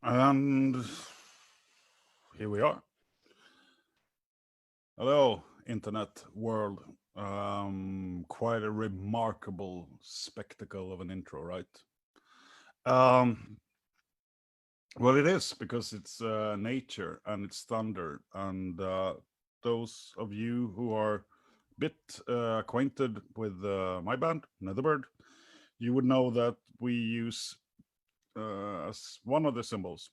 And here we are. Hello, internet world. Quite a remarkable spectacle of an intro, right? Well, it is because it's nature and it's thunder. And those of you who are a bit acquainted with my band, NETHERBIRD, you would know that we use as one of the symbols,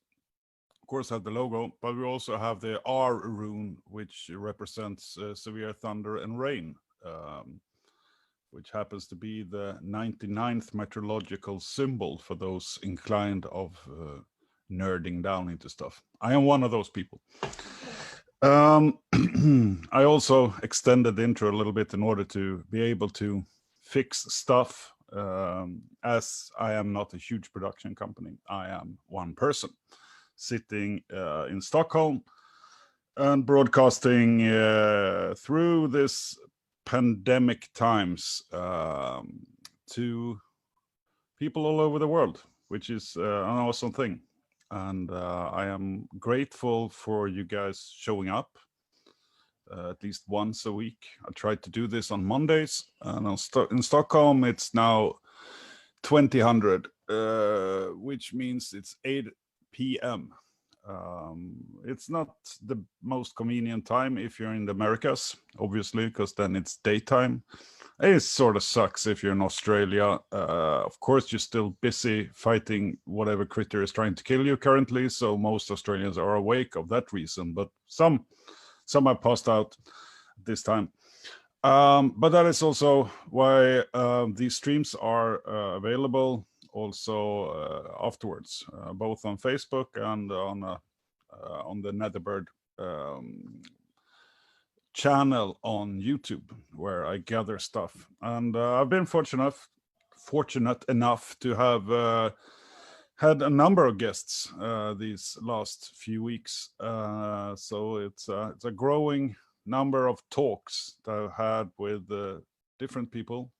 of course, have the logo, but we also have the R rune, which represents severe thunder and rain, which happens to be the 99th meteorological symbol for those inclined of nerding down into stuff. I am one of those people. I also extended the intro a little bit in order to be able to fix stuff, as I am not a huge production company. I am one person sitting in Stockholm and broadcasting through this pandemic times to people all over the world, which is an awesome thing. And I am grateful for you guys showing up at least once a week. I try to do this on Mondays, and in Stockholm it's now 2000, which means it's 8 p.m. It's not the most convenient time if you're in the Americas, obviously, because then it's daytime. It sort of sucks if you're in Australia. Of course, you're still busy fighting whatever critter is trying to kill you currently, so most Australians are awake of that reason, but some have passed out this time. But that is also why these streams are available also afterwards, both on Facebook and on the NETHERBIRD channel on YouTube, where I gather stuff. And I've been fortunate enough to have had a number of guests these last few weeks. So it's a growing number of talks that I've had with different people,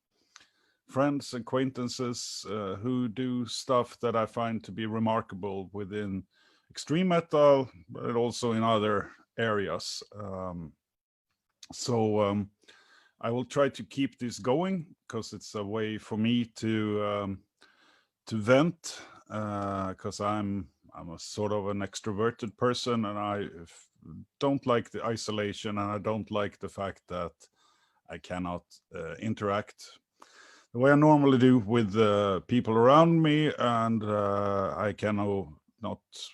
friends, acquaintances who do stuff that I find to be remarkable within extreme metal, but also in other areas. So I will try to keep this going because it's a way for me to vent, because I'm a sort of an extroverted person, and I don't like the isolation, and I don't like the fact that I cannot interact the way I normally do with people around me, and I cannot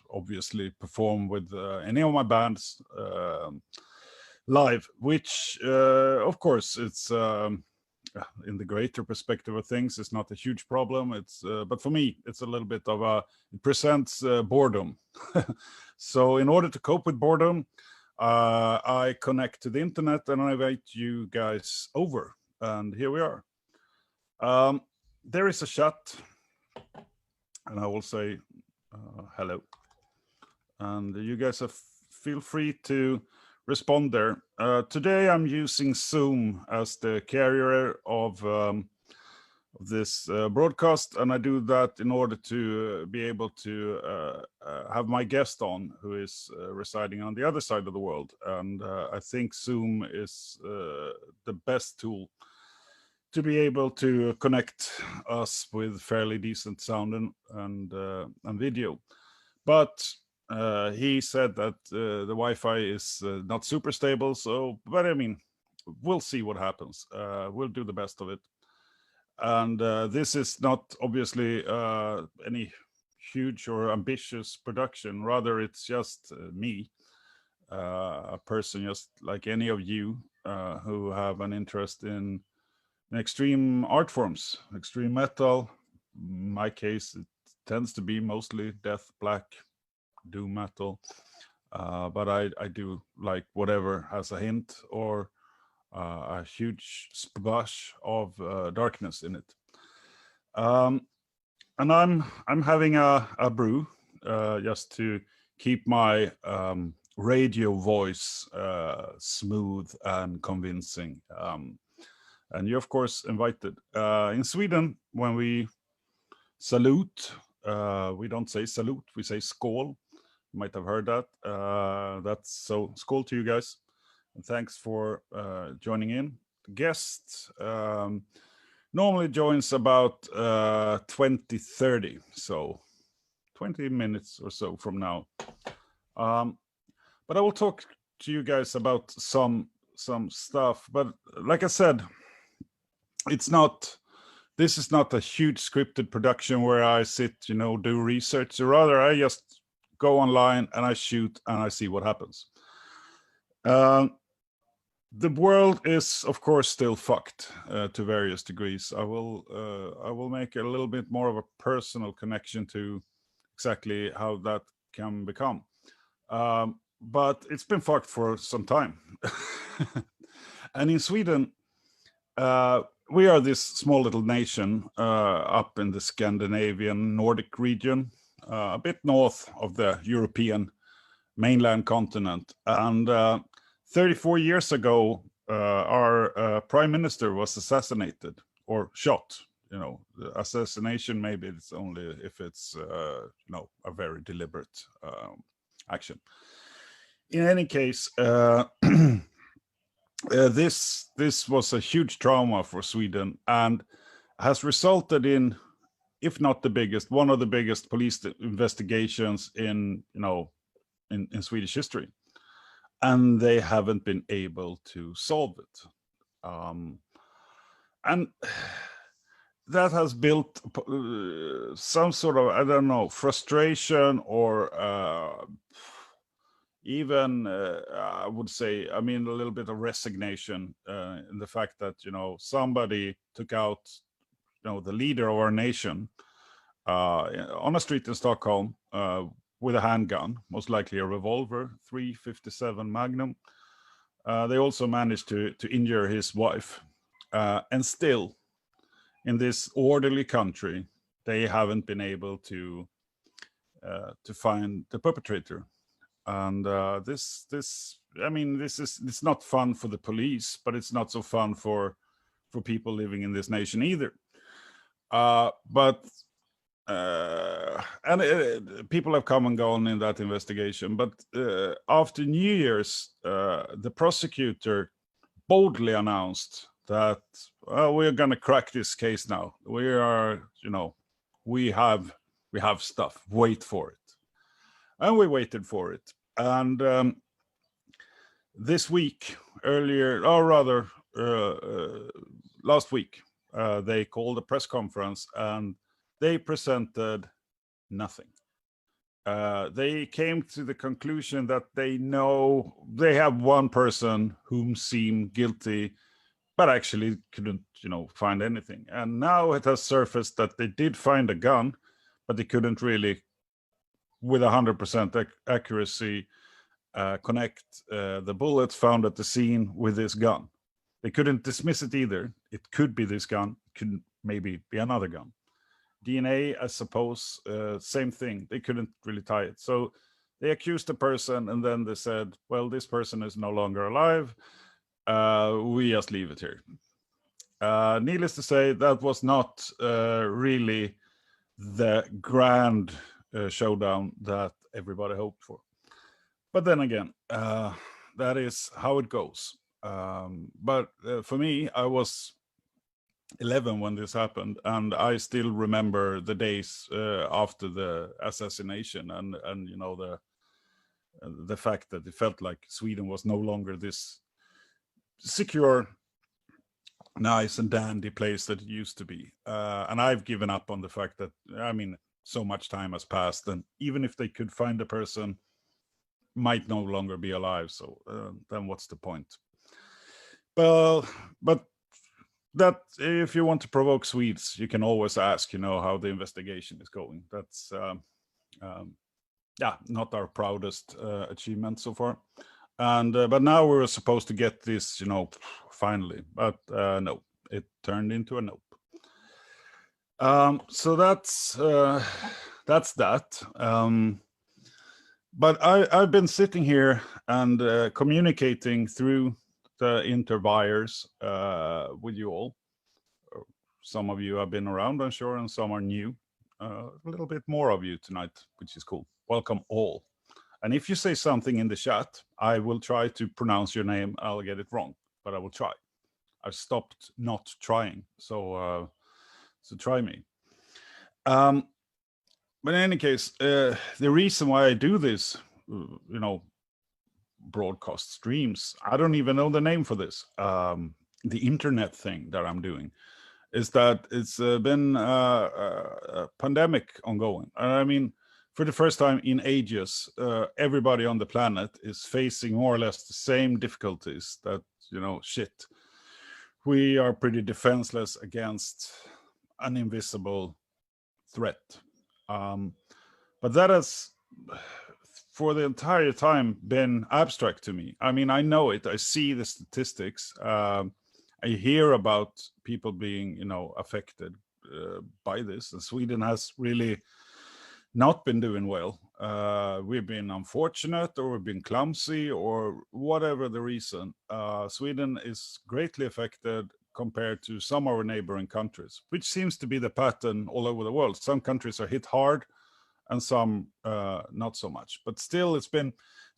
obviously perform with any of my bands live, which of course it's in the greater perspective of things, it's not a huge problem. It's but for me it's a little bit of it presents boredom. So in order to cope with boredom, I connect to the internet and I invite you guys over, and here we are. There is a chat, and I will say hello, and you guys feel free to respond there. Today I'm using Zoom as the carrier of this broadcast, and I do that in order to be able to have my guest on, who is residing on the other side of the world. And I think Zoom is the best tool to be able to connect us with fairly decent sound and video. But he said that the Wi-Fi is not super stable, so, but I mean, we'll see what happens. We'll do the best of it. And this is not obviously any huge or ambitious production. Rather, it's just me, a person just like any of you who have an interest in extreme art forms, extreme metal. In my case, it tends to be mostly death, black, doom metal, but I do like whatever has a hint or a huge splash of darkness in it. And I'm having a brew just to keep my radio voice smooth and convincing. And you're of course invited. In Sweden, when we salute, We don't say salute, we say skål. You might have heard that. That's so skål to you guys. And thanks for joining in. The guest normally joins about 20:30, so 20 minutes or so from now. But I will talk to you guys about some stuff. But like I said, this is not a huge scripted production where I sit, do research. Rather, I just go online and I shoot and I see what happens. The world is, of course, still fucked to various degrees. I will make a little bit more of a personal connection to exactly how that can become. But it's been fucked for some time. And in Sweden, we are this small little nation up in the Scandinavian Nordic region, a bit north of the European mainland continent. And 34 years ago, our prime minister was assassinated or shot. The assassination, maybe it's only if it's a very deliberate action. In any case, this was a huge trauma for Sweden and has resulted in, if not the biggest, one of the biggest police investigations in Swedish history, and they haven't been able to solve it. And that has built some sort of, I don't know, frustration or even I would say, a little bit of resignation in the fact that, somebody took out, the leader of our nation on a street in Stockholm with a handgun, most likely a revolver, .357 Magnum. They also managed to injure his wife. And still, in this orderly country, they haven't been able to find the perpetrator. And it's not fun for the police, but it's not so fun for people living in this nation either. People have come and gone in that investigation. But after New Year's, the prosecutor boldly announced that we're going to crack this case now. We are, we have stuff. Wait for it. And we waited for it. And this week, last week, they called a press conference and they presented nothing. They came to the conclusion that they know they have one person whom seemed guilty, but actually couldn't, find anything. And now it has surfaced that they did find a gun, but they couldn't really, with 100% accuracy, connect the bullets found at the scene with this gun. They couldn't dismiss it either. It could be this gun, could maybe be another gun. DNA, I suppose, same thing. They couldn't really tie it. So they accused the person and then they said, well, this person is no longer alive. We just leave it here. Needless to say, that was not really the grand showdown that everybody hoped for. But then again, that is how it goes. But for me, I was 11 when this happened, and I still remember the days after the assassination, and the fact that it felt like Sweden was no longer this secure, nice and dandy place that it used to be. And I've given up on the fact that, so much time has passed, and even if they could find the person, might no longer be alive. So then what's the point? Well, but that, if you want to provoke Swedes, you can always ask, how the investigation is going. That's not our proudest achievement so far. And but now we're supposed to get this, finally, but no, it turned into a nope. So that's that. But I've been sitting here and communicating through the interwires with you all. Some of you have been around, I'm sure, and some are new. A little bit more of you tonight, which is cool. Welcome all. And if you say something in the chat, I will try to pronounce your name. I'll get it wrong, but I will try. I've stopped not trying, so try me. But in any case, the reason why I do this, broadcast streams, I don't even know the name for this, the internet thing that I'm doing, is that it's been a pandemic ongoing. I mean, for the first time in ages, everybody on the planet is facing more or less the same difficulties that, shit. We are pretty defenseless against an invisible threat. But that has, for the entire time, been abstract to me. I mean, I know it. I see the statistics. I hear about people being, affected by this. And Sweden has really not been doing well. We've been unfortunate, or we've been clumsy, or whatever the reason. Sweden is greatly affected compared to some of our neighboring countries, which seems to be the pattern all over the world. Some countries are hit hard, and some not so much. But still, it's been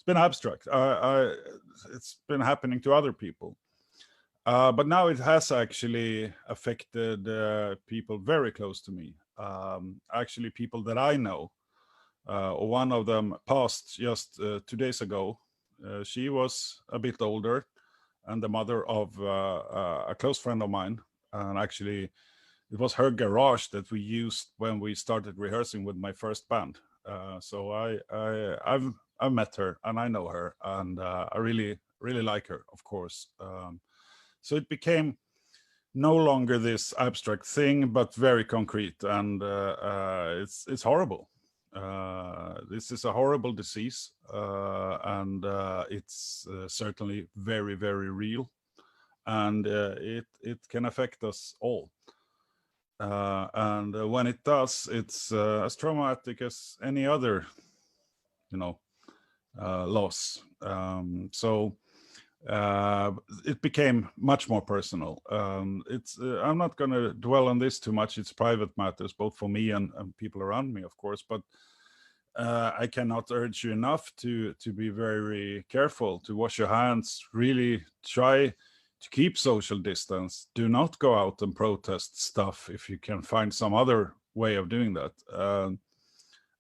abstract. It's been happening to other people. But now it has actually affected people very close to me. Actually, people that I know. One of them passed just 2 days ago. She was a bit older, and the mother of a close friend of mine. And actually, it was her garage that we used when we started rehearsing with my first band. So I've met her, and I know her, and I really like her, of course. So it became no longer this abstract thing, but very concrete, and it's horrible. This is a horrible disease, and it's certainly very, very real, and it can affect us all. And when it does, it's as traumatic as any other, loss. So it became much more personal. I'm not going to dwell on this too much. It's private matters, both for me and people around me, of course. But I cannot urge you enough to be very careful, to wash your hands, really try to keep social distance. Do not go out and protest stuff if you can find some other way of doing that.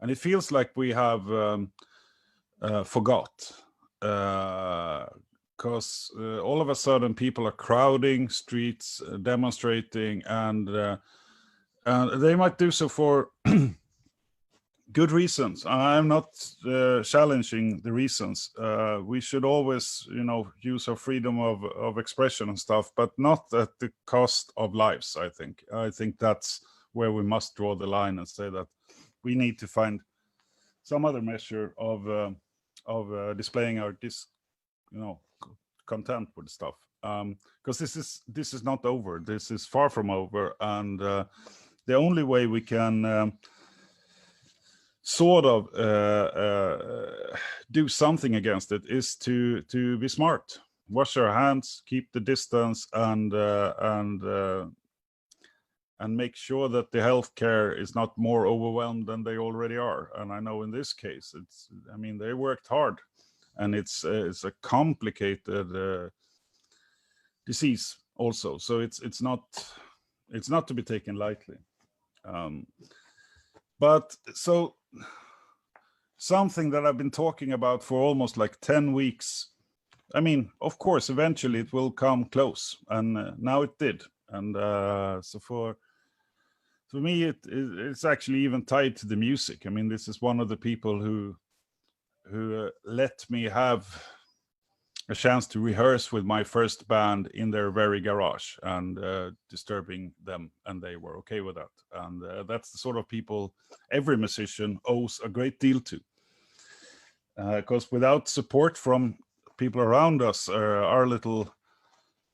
And it feels like we have forgot. Because all of a sudden people are crowding streets, demonstrating, and they might do so for good reasons. I'm not challenging the reasons. We should always, use our freedom of expression and stuff, but not at the cost of lives, I think. I think that's where we must draw the line and say that we need to find some other measure of displaying our content with stuff, because this is not over. This is far from over, and the only way we can sort of do something against it is to be smart, wash our hands, keep the distance, and make sure that the healthcare is not more overwhelmed than they already are. And I know in this case, they worked hard. And it's a complicated disease also, so it's not to be taken lightly. But so something that I've been talking about for almost like 10 weeks. I mean, of course, eventually it will come close, and now it did. And so for me, it's actually even tied to the music. I mean, this is one of the people who let me have a chance to rehearse with my first band in their very garage, and disturbing them, and they were okay with that. And that's the sort of people every musician owes a great deal to, because without support from people around us, our little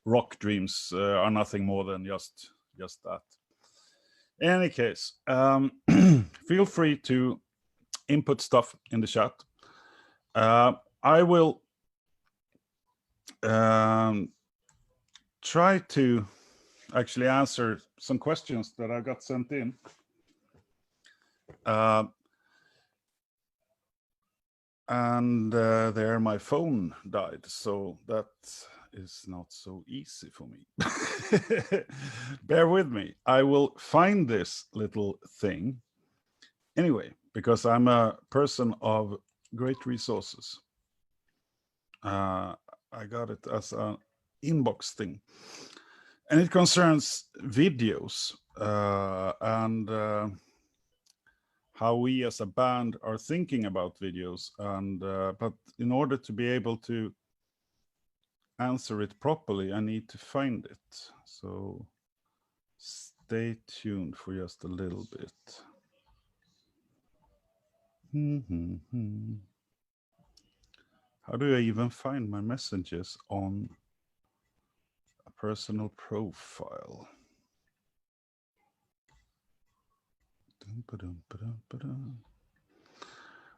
rock dreams are nothing more than just that. In any case, feel free to input stuff in the chat. I will try to actually answer some questions that I got sent in. And there my phone died, so that is not so easy for me. Bear with me. I will find this little thing anyway, because I'm a person of great resources. I got it as an inbox thing, and it concerns videos and how we as a band are thinking about videos. And but in order to be able to answer it properly, I need to find it. So stay tuned for just a little bit. How do I even find my messages on a personal profile? But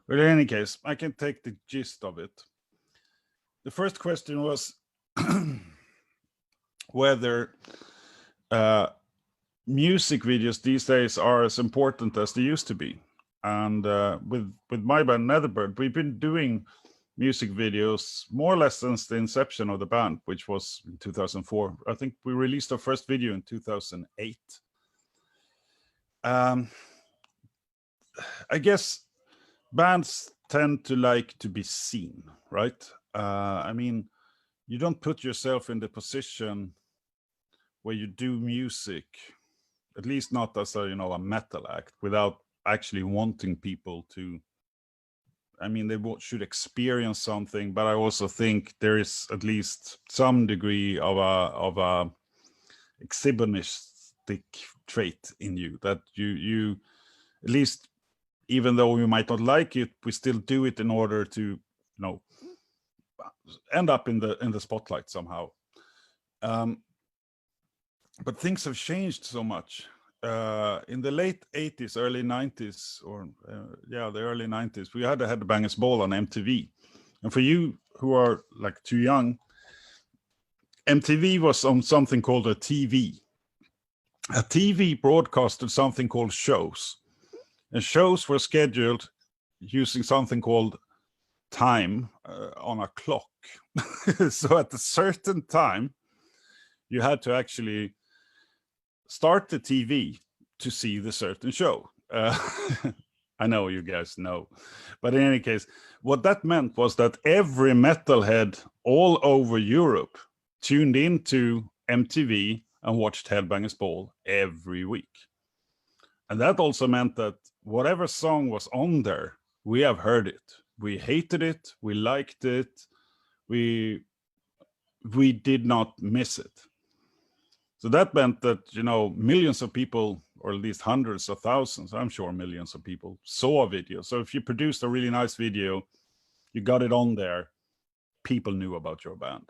in any case, I can take the gist of it. The first question was whether music videos these days are as important as they used to be. And with my band NETHERBIRD, we've been doing music videos more or less since the inception of the band, which was in 2004. I think we released our first video in 2008. I guess bands tend to like to be seen, right? I mean, you don't put yourself in the position where you do music, at least not as a, a metal act, without actually wanting people to, I mean, they should experience something, but I also think there is at least some degree of a exhibitionistic trait in you, that you at least, even though we might not like it, we still do it in order to, end up in the spotlight somehow. But things have changed so much. In the late 80s, early 90s, or the early 90s, we had a Headbangers Ball on MTV. And for you who are like too young, MTV was on something called a TV. A TV broadcasted something called shows. And shows were scheduled using something called time on a clock. So at a certain time, you had to actually start the TV to see the certain show. I know you guys know. But in any case, what that meant was that every metalhead all over Europe tuned into MTV and watched Headbangers Ball every week. And that also meant that whatever song was on there, we have heard it. We hated it. We liked it. We did not miss it. So that meant that, millions of people, or at least hundreds of thousands, I'm sure millions of people, saw a video. So if you produced a really nice video, you got it on there, people knew about your band.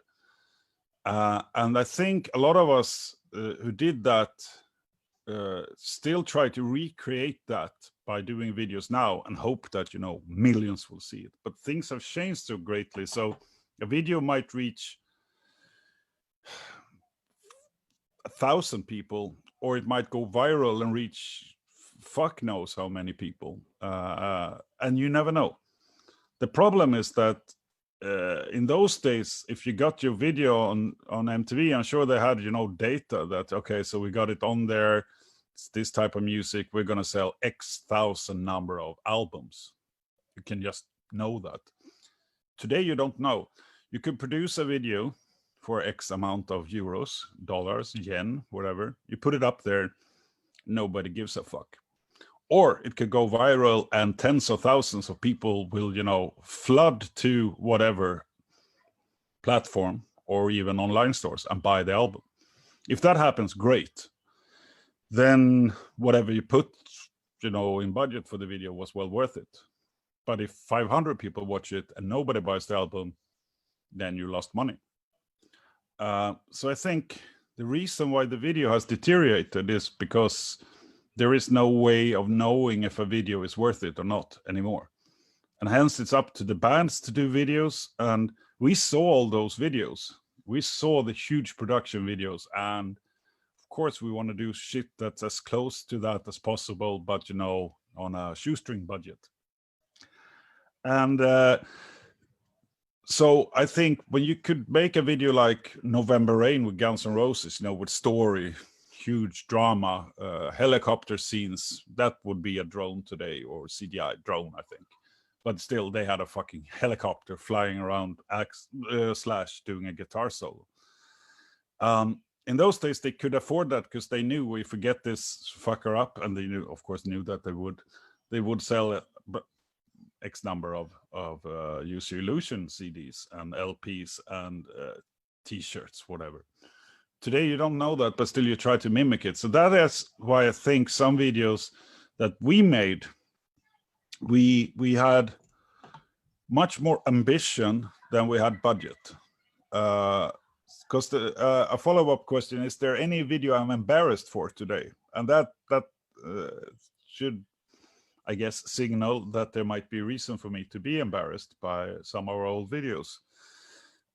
And I think a lot of us who did that still try to recreate that by doing videos now and hope that, millions will see it. But things have changed so greatly. So a video might reach 1,000 people, or it might go viral and reach fuck knows how many people, and you never know. The problem is that in those days, if you got your video on MTV, I'm sure they had data that, okay, so we got it on there, it's this type of music, we're going to sell X thousand number of albums. You can just know that. Today you don't know. You could produce a video for X amount of euros, dollars, yen, whatever. You put it up there, nobody gives a fuck. Or it could go viral and tens of thousands of people will, flood to whatever platform or even online stores and buy the album. If that happens, great. Then whatever you put, in budget for the video was well worth it. But if 500 people watch it and nobody buys the album, then you lost money. So I think the reason why the video has deteriorated is because there is no way of knowing if a video is worth it or not anymore. And hence it's up to the bands to do videos. And we saw all those videos. We saw the huge production videos. And of course we want to do shit that's as close to that as possible, but on a shoestring budget. And so I think when you could make a video like November Rain with Guns N' Roses, you know, with story, huge drama, helicopter scenes, that would be a drone today, or CGI drone, I think. But still, they had a fucking helicopter flying around Slash doing a guitar solo. In those days, they could afford that because they knew if we get this fucker up, and they knew, of course, knew that they would sell X number of Use Your Illusion CDs and LPs and T-shirts, whatever. Today, you don't know that, but still you try to mimic it. So that is why I think some videos that we made, we had much more ambition than we had budget. Because a follow-up question, is there any video I'm embarrassed for today? And that should, I guess, signal that there might be reason for me to be embarrassed by some of our old videos.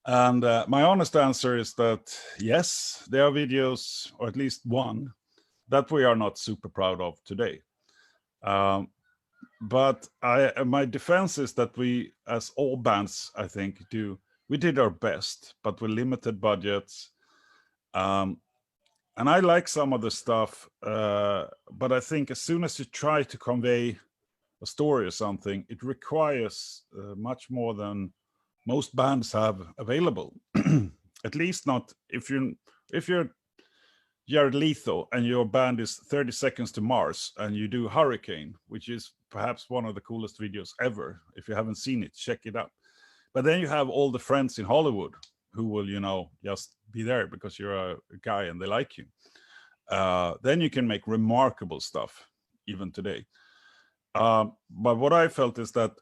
And my honest answer is that, yes, there are videos, or at least one, that we are not super proud of today. But my defense is that we, as all bands, I think, we did our best, but with limited budgets. And I like some of the stuff, but I think as soon as you try to convey a story or something, it requires much more than most bands have available. At least not if you're Jared Leto and your band is 30 Seconds to Mars and you do Hurricane, which is perhaps one of the coolest videos ever. If you haven't seen it, check it out. But then you have all the friends in Hollywood who will, you know, just be there because you're a guy and they like you. Then you can make remarkable stuff even today. But what I felt is that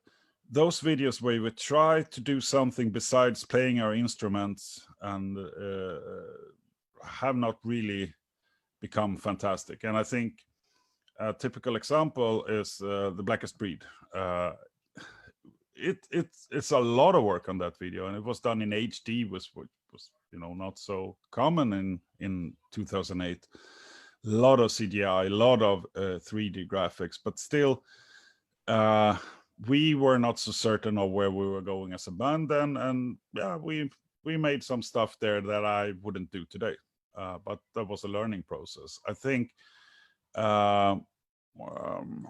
those videos where we try to do something besides playing our instruments and have not really become fantastic. And I think a typical example is The Blackest Breed. It's a lot of work on that video, and it was done in HD, which was, you know, not so common in 2008. A lot of CGI, a lot of 3D graphics, but still, we were not so certain of where we were going as a band then, and yeah, we made some stuff there that I wouldn't do today, but that was a learning process. I think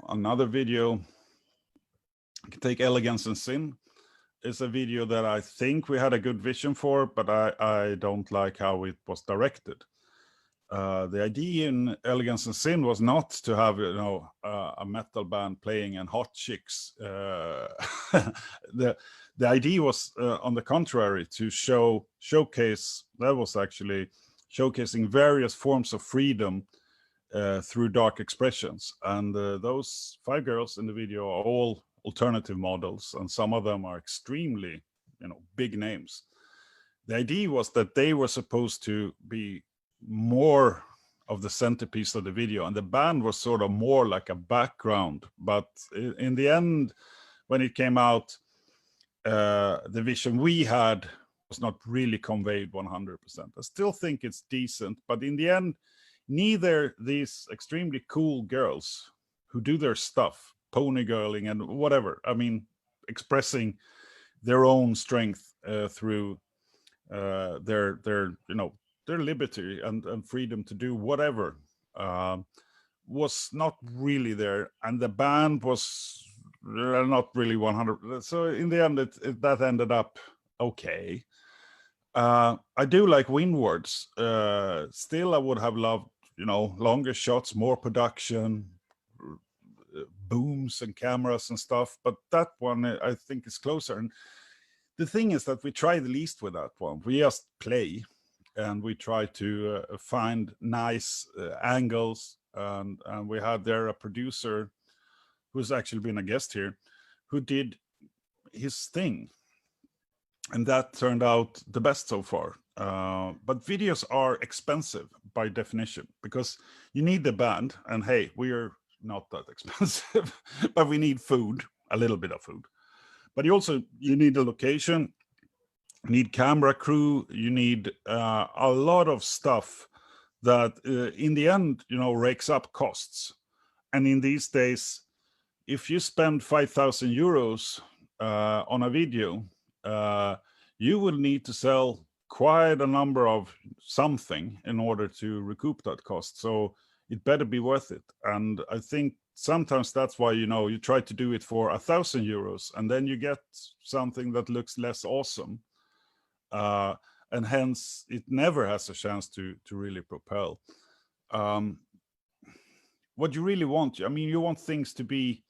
another video, I can take Elegance and Sin, is a video that I think we had a good vision for, but I don't like how it was directed. The idea in Elegance and Sin was not to have, you know, a metal band playing and hot chicks. The idea was, on the contrary, to showcase. That was actually showcasing various forms of freedom through dark expressions. And those 5 girls in the video are all alternative models, and some of them are extremely, you know, big names. The idea was that they were supposed to be more of the centerpiece of the video, and the band was sort of more like a background. But in the end, when it came out, the vision we had was not really conveyed 100%. I still think it's decent, but in the end, neither these extremely cool girls who do their stuff, pony girling and whatever, I mean, expressing their own strength through their you know, their liberty and freedom to do whatever, was not really there, and the band was not really 100. So in the end, that ended up okay. I do like Windwards. Still, I would have loved, you know, longer shots, more production, booms and cameras and stuff, but that one I think is closer. And the thing is that we try the least with that one. We just play, and we try to find nice angles, and we had there a producer who's actually been a guest here, who did his thing, and that turned out the best so far. But videos are expensive by definition, because you need the band, and hey, we are not that expensive, but we need food, a little bit of food. But you need a location, you need camera crew, you need a lot of stuff that in the end, you know, rakes up costs. And in these days, if you spend 5,000 euros on a video, you will need to sell quite a number of something in order to recoup that cost. So it better be worth it. And I think sometimes that's why, you try to do it for 1,000 euros, and then you get something that looks less awesome. And hence it never has a chance to really propel. What you really want, you want things to be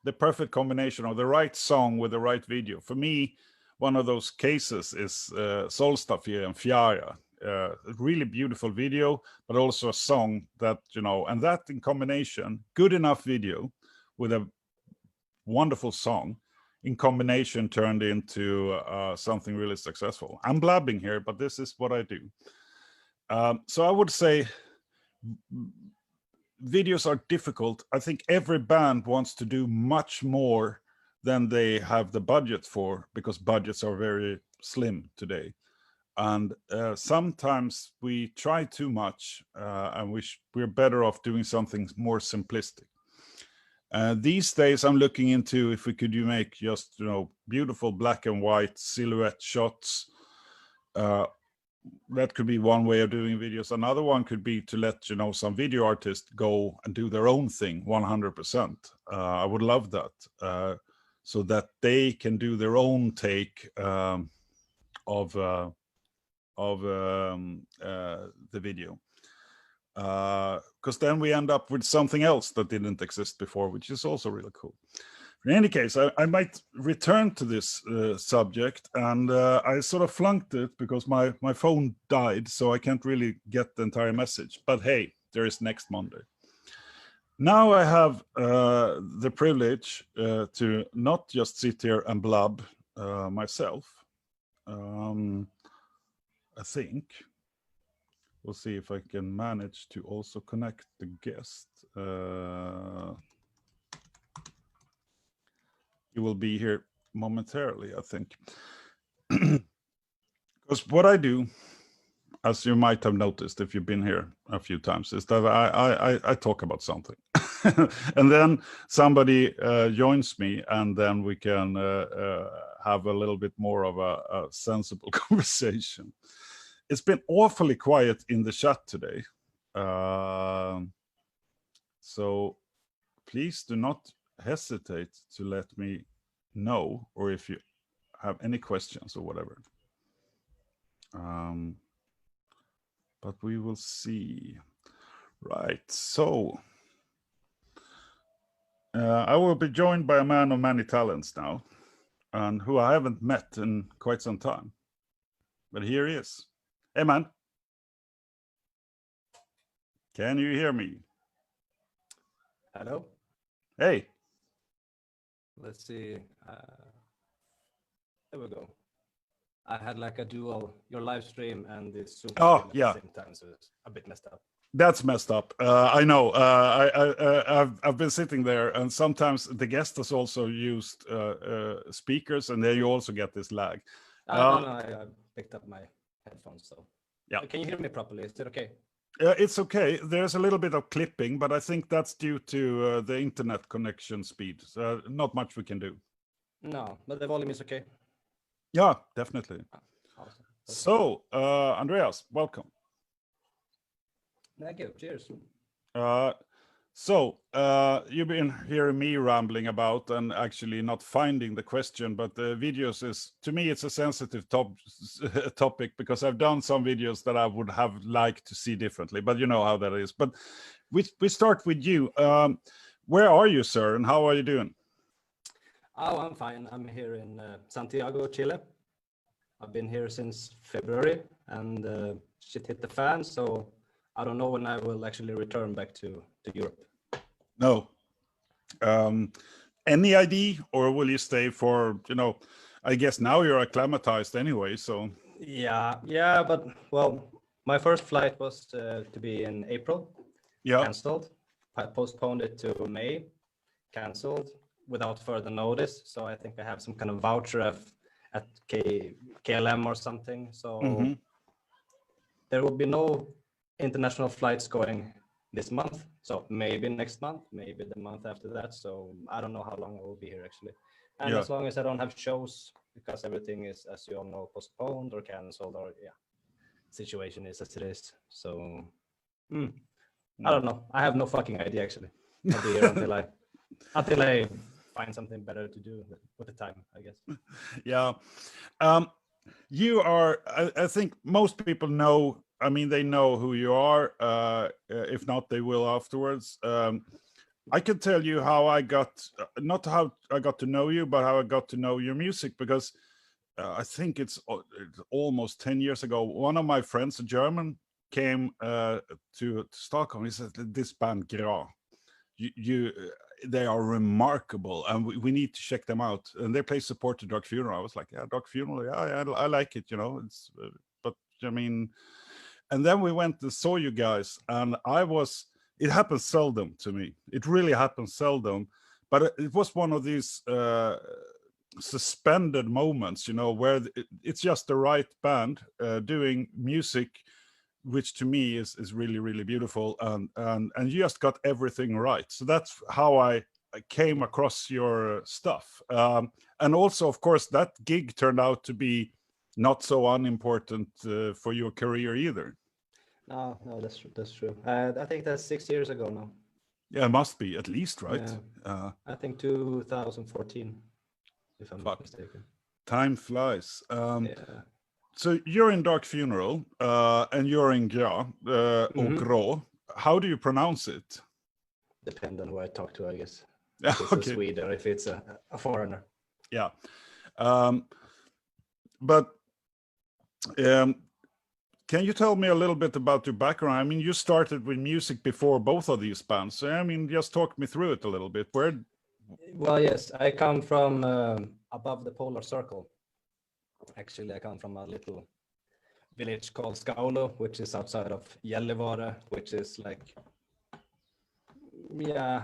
the perfect combination of the right song with the right video. For me, one of those cases is Solstafir and Fjara. A really beautiful video, but also a song that, and that in combination, good enough video with a wonderful song in combination turned into something really successful. I'm blabbing here, but this is what I do. So I would say videos are difficult. I think every band wants to do much more than they have the budget for, because budgets are very slim today. And sometimes we try too much, and we're better off doing something more simplistic. These days, I'm looking into if we could make just beautiful black and white silhouette shots. That could be one way of doing videos. Another one could be to let some video artists go and do their own thing 100%. I would love that, so that they can do their own take of the video, because then we end up with something else that didn't exist before, which is also really cool. In any case, I might return to this subject, and I sort of flunked it because my phone died, so I can't really get the entire message. But hey, there is next Monday. Now I have the privilege to not just sit here and blab myself. I think we'll see if I can manage to also connect the guest. He will be here momentarily, I think. Because what I do, as you might have noticed if you've been here a few times, is that I talk about something. And then somebody joins me, and then we can have a little bit more of a sensible conversation. It's been awfully quiet in the chat today. So please do not hesitate to let me know, or if you have any questions or whatever. But we will see. Right, so I will be joined by a man of many talents now, and who I haven't met in quite some time. But here he is. Hey, man. Can you hear me? Hello. Hey. Let's see. There we go. I had like a dual, your live stream and this Zoom stream at the same time, so it's a bit messed up. That's messed up. I know. I've been sitting there, and sometimes the guest has also used speakers, and then you also get this lag. No, I picked up my headphones, so yeah. Can you hear me properly? Is it okay? It's okay. There's a little bit of clipping, but I think that's due to the internet connection speed. So not much we can do. No, but the volume is okay. Yeah, definitely. Awesome. So, Andreas, welcome. Thank you. Cheers. So you've been hearing me rambling about and actually not finding the question, but the videos is, to me, it's a sensitive topic, because I've done some videos that I would have liked to see differently, but you know how that is. But we start with you. Where are you, sir, and how are you doing? Oh, I'm fine. I'm here in Santiago, Chile. I've been here since February, and shit hit the fan, so I don't know when I will actually return back to Europe. No. Any idea, or will you stay for, I guess now you're acclimatized anyway, so. Yeah, but well, my first flight was to be in April. Yeah. Cancelled. I postponed it to May. Cancelled without further notice. So I think I have some kind of voucher at KLM or something. So there will be no international flights going this month. So maybe next month, maybe the month after that. So I don't know how long I will be here actually. And as long as I don't have shows, because everything is, as you all know, postponed or canceled, or situation is as it is. So I don't know. I have no fucking idea actually. I'll be here until I find something better to do with the time, I guess. Yeah. You are, I think most people know, I mean, they know who you are. If not, they will afterwards. I can tell you how I got, not how I got to know you, but how I got to know your music, because I think it's almost 10 years ago. One of my friends, a German, came to Stockholm. He said, this band Gra, they are remarkable, and we need to check them out. And they play support to Dark Funeral. I was like, yeah, Dark Funeral, yeah, I like it, you know. It's but I mean, and then we went and saw you guys, and it happens seldom to me. It really happens seldom, but it was one of these suspended moments, you know, where it's just the right band doing music, which to me is really, really beautiful, and you just got everything right. So that's how I came across your stuff. And also, of course, that gig turned out to be not so unimportant for your career either. No, that's true. I think that's 6 years ago now. Yeah, it must be at least, right? Yeah. I think 2014, if I'm not mistaken. Time flies. So you're in Dark Funeral, and you're in Gra, or Grå. How do you pronounce it? Depend on who I talk to, I guess. If it's a Swede or if it's a foreigner. Yeah. But can you tell me a little bit about your background? I mean, you started with music before both of these bands. So, I mean, just talk me through it a little bit. Well, yes, I come from above the polar circle. Actually, I come from a little village called Skaulo, which is outside of Heljarmadr, which is like,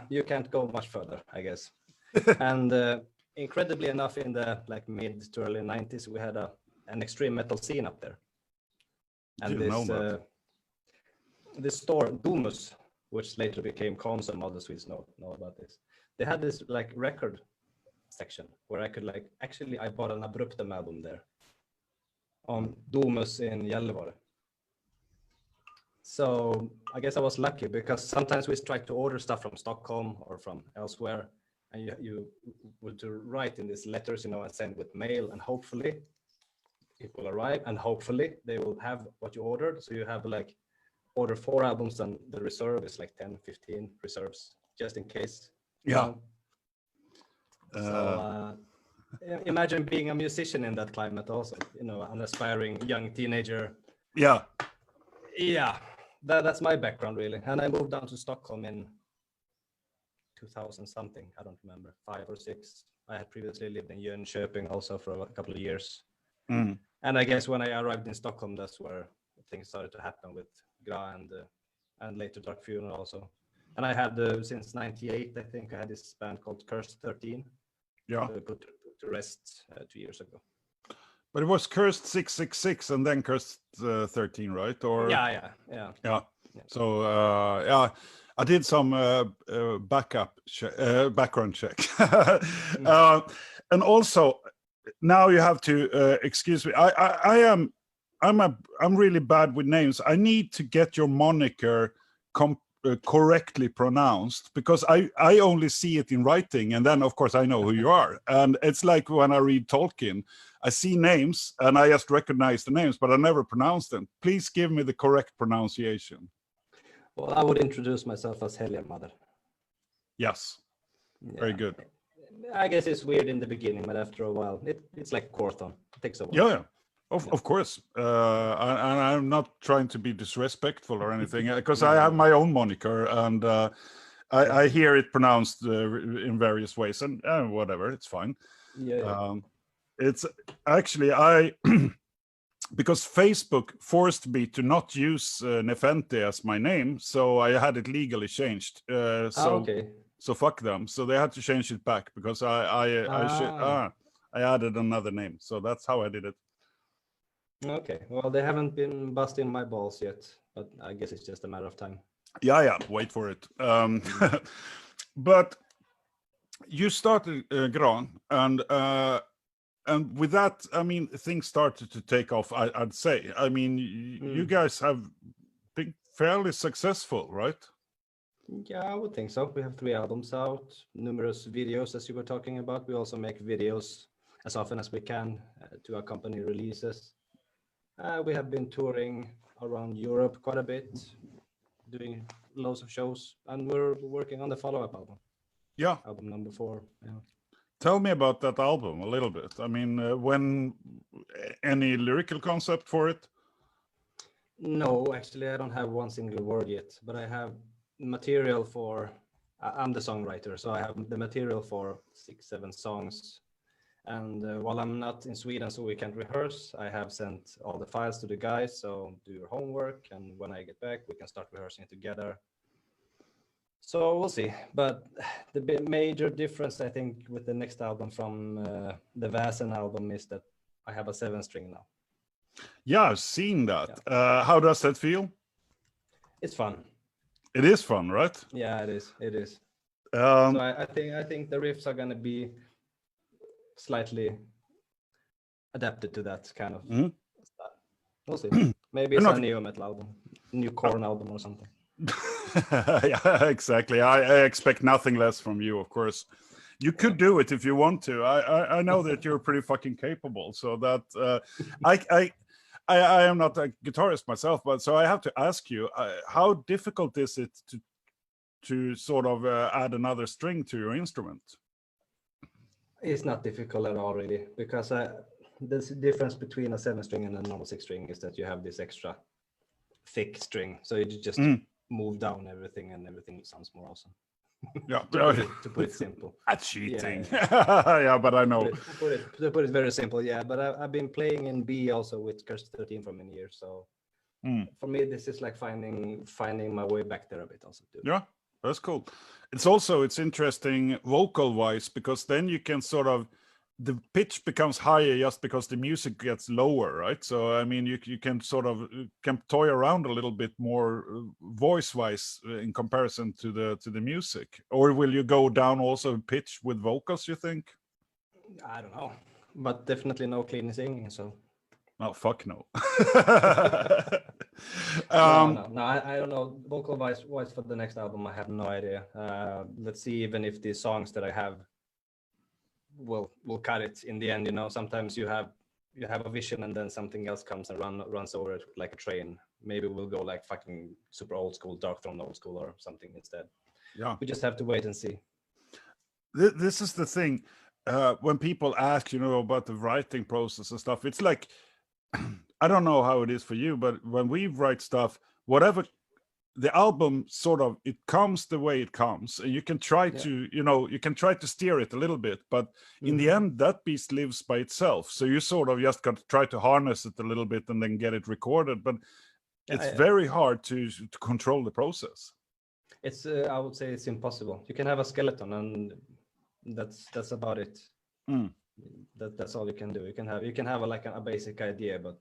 you can't go much further, I guess. And incredibly enough, in the mid to early 90s, we had an extreme metal scene up there. And this store, Domus, which later became Konsum, all the Swedes know about this. They had this record section where I could actually I bought an Abruptum album there on Domus in Heljarmar. So I guess I was lucky, because sometimes we tried to order stuff from Stockholm or from elsewhere, and you would write in these letters, you know, and send with mail, and hopefully it will arrive, and hopefully they will have what you ordered. So you have order 4 albums, and the reserve is 10, 15 reserves just in case. Yeah. So imagine being a musician in that climate also, you know, an aspiring young teenager. Yeah. Yeah, that's my background really. And I moved down to Stockholm in 2000 something, I don't remember, 5 or 6. I had previously lived in Jönköping also for a couple of years. And I guess when I arrived in Stockholm, that's where things started to happen with Gra and later Dark Funeral also. And I had since 98, I think I had this band called Cursed 13. Yeah. Put to rest 2 years ago. But it was Cursed 666 and then Cursed 13, right? Or Yeah. So I did some background check. And also, now you have to excuse me. I'm really bad with names. I need to get your moniker correctly pronounced, because I only see it in writing, and then of course I know who you are. And it's like when I read Tolkien, I see names and I just recognize the names, but I never pronounce them. Please give me the correct pronunciation. Well, I would introduce myself as Heljarmadr. Yes. Very good. I guess it's weird in the beginning, but after a while, it's like Corthon. It takes a while. Yeah. Of course. And I'm not trying to be disrespectful or anything, because I have my own moniker, and I hear it pronounced in various ways, and whatever, it's fine. It's actually, because Facebook forced me to not use Nephente as my name, so I had it legally changed. So fuck them. So they had to change it back, because I added another name. So that's how I did it. Okay, well, they haven't been busting my balls yet, but I guess it's just a matter of time. Yeah, wait for it. But you started Gran, and with that, I mean, things started to take off. I'd say. I mean, you guys have been fairly successful, right? Yeah, I would think so. We have 3 albums out, numerous videos, as you were talking about. We also make videos as often as we can to accompany releases. We have been touring around Europe quite a bit, doing loads of shows, and we're working on the follow-up album. Yeah. Album number 4. Yeah. Tell me about that album a little bit. I mean, when any lyrical concept for it? No, actually, I don't have one single word yet, but I have material for. I'm the songwriter, so I have the material for 6, 7 songs. And while I'm not in Sweden, so we can't rehearse, I have sent all the files to the guys. So do your homework, and when I get back, we can start rehearsing together. So we'll see. But the major difference, I think, with the next album from the Vasen album is that I have a 7-string now. Yeah, I've seen that. Yeah. How does that feel? It's fun. It is fun, right? Yeah, it is. It is. So I think the riffs are going to be slightly adapted to that kind of stuff. We'll see. Maybe it's a neo metal album, new Korn album or something. Yeah, exactly. I expect nothing less from you, of course. You could do it if you want to. I know that you're pretty fucking capable. So that I am not a guitarist myself, but so I have to ask you, how difficult is it to sort of add another string to your instrument? It's not difficult at all, really, because the difference between a 7-string and a normal 6-string is that you have this extra thick string, so you just move down everything, and everything sounds more awesome. Yeah, to put it simple. That's cheating. Yeah, but I know. To put it very simple, yeah. But I've been playing in B also with Curse 13 for many years, so for me this is like finding my way back there a bit also too. Yeah, that's cool. It's interesting vocal wise, because then you can sort of, the pitch becomes higher just because the music gets lower, right? So I mean, you can sort of can toy around a little bit more voice wise in comparison to the music. Or will you go down also in pitch with vocals, you think? I don't know, but definitely no clean singing, so oh fuck no. No, I don't know. Vocal wise for the next album, I have no idea. Let's see, even if the songs that I have will cut it in the end. You know, sometimes you have a vision and then something else comes and runs over it like a train. Maybe we'll go like fucking super old school, Darkthrone old school or something instead. Yeah, we just have to wait and see. This is the thing. When people ask, you know, about the writing process and stuff, it's like, I don't know how it is for you, but when we write stuff, whatever the album sort of, it comes the way it comes, and you can try to, you know, you can try to steer it a little bit, but in the end that beast lives by itself. So you sort of just got to try to harness it a little bit and then get it recorded, but it's very hard to control the process. It's I would say it's impossible. You can have a skeleton and that's about it. That's all you can do. You can have a basic idea, but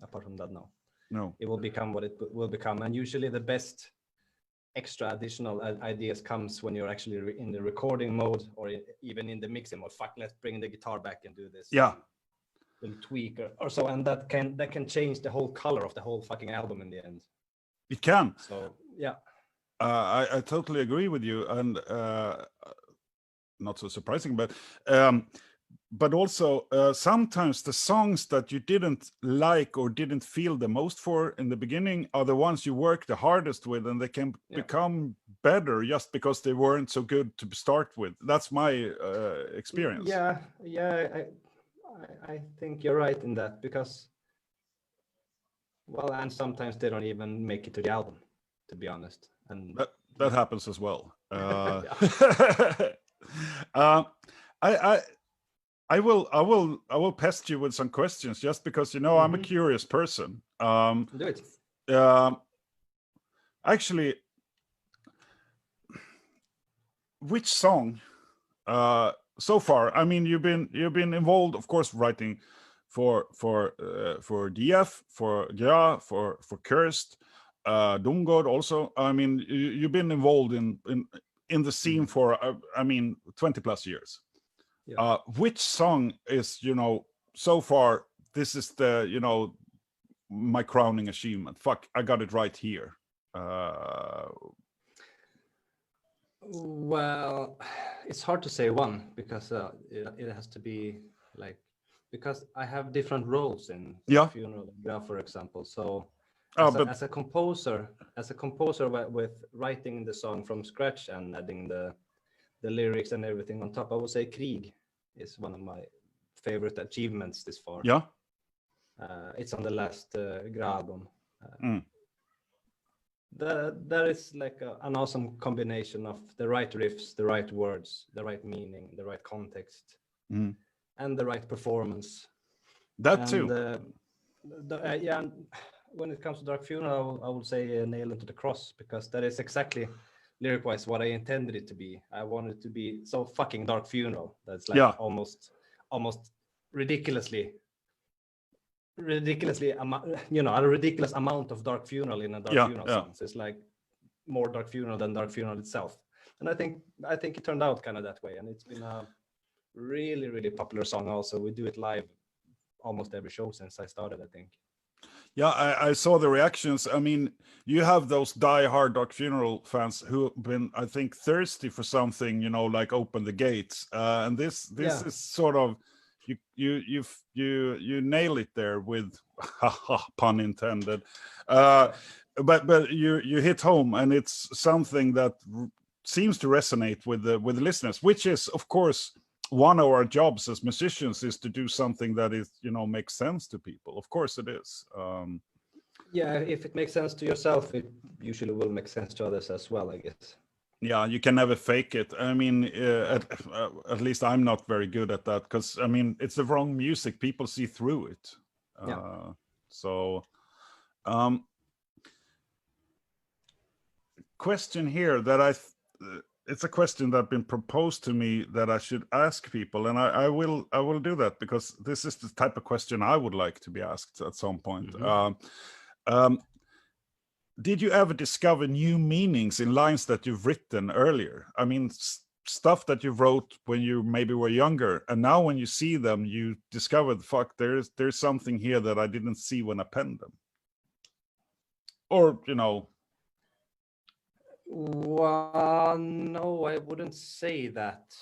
apart from that, no, it will become what it will become. And usually the best extra additional ideas comes when you're actually in the recording mode, or even in the mixing mode. Fuck, let's bring the guitar back and do this. Yeah, little tweak or so, and that can change the whole color of the whole fucking album in the end. It can. So yeah, I totally agree with you, and not so surprising, but also sometimes the songs that you didn't like or didn't feel the most for in the beginning are the ones you work the hardest with, and they can become better just because they weren't so good to start with. That's my experience. Yeah, I think you're right in that, because and sometimes they don't even make it to the album, to be honest. And that happens as well. I will pest you with some questions, just because, you know, I'm a curious person. Do it. Actually, which song so far? I mean, you've been involved, of course, writing for DF, for Gra, for Cursed. Domgård also. I mean, you've been involved in the scene for, I mean, 20 plus years. Yeah. Which song is, so far, this is the, my crowning achievement? Fuck, I got it right here. Well, it's hard to say one because it has to be like, because I have different roles in funeral, for example. So as a composer with writing the song from scratch and adding the lyrics and everything on top, I would say Krig is one of my favorite achievements this far. Yeah. It's on the last album. That is like an awesome combination of the right riffs, the right words, the right meaning, the right context, and the right performance. That too. Yeah, when it comes to Dark Funeral, I would say Nail Into the Cross, because that is exactly lyric-wise what I intended it to be. I wanted it to be so fucking Dark Funeral that's like almost ridiculously, a ridiculous amount of Dark Funeral in a Dark Funeral song. So it's like more Dark Funeral than Dark Funeral itself. And I think it turned out kind of that way. And it's been a really, really popular song also. We do it live almost every show since I started, I think. Yeah, I saw the reactions. I mean, you have those die-hard Dark Funeral fans who have been, I think, thirsty for something, like Open the Gates. And this is sort of, you nail it there with pun intended. But you hit home, and it's something that seems to resonate with the listeners, which is, of course, one of our jobs as musicians is to do something that is, makes sense to people. Of course it is. Yeah, if it makes sense to yourself, it usually will make sense to others as well, I guess. Yeah, you can never fake it. I mean, at least I'm not very good at that, because, I mean, it's the wrong music. People see through it. So, question here that it's a question that's been proposed to me that I should ask people, and I will do that, because this is the type of question I would like to be asked at some point. Did you ever discover new meanings in lines that you've written earlier? I mean, stuff that you wrote when you maybe were younger, and now when you see them, you discovered, fuck, there's something here that I didn't see when I penned them. Or, Well, no, I wouldn't say that.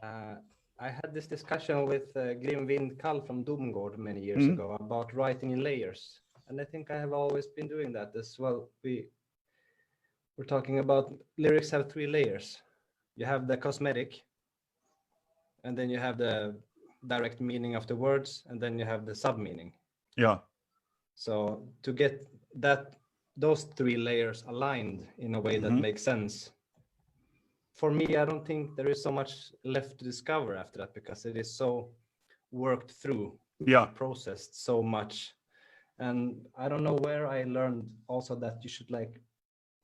I had this discussion with Grim Wind Kall from Domgård many years ago about writing in layers. And I think I have always been doing that as well. We're talking about lyrics have 3 layers. You have the cosmetic, and then you have the direct meaning of the words, and then you have the sub-meaning. Yeah. So to get those 3 layers aligned in a way that makes sense, for me, I don't think there is so much left to discover after that, because it is so worked through, processed so much. And I don't know where I learned also that you should, like,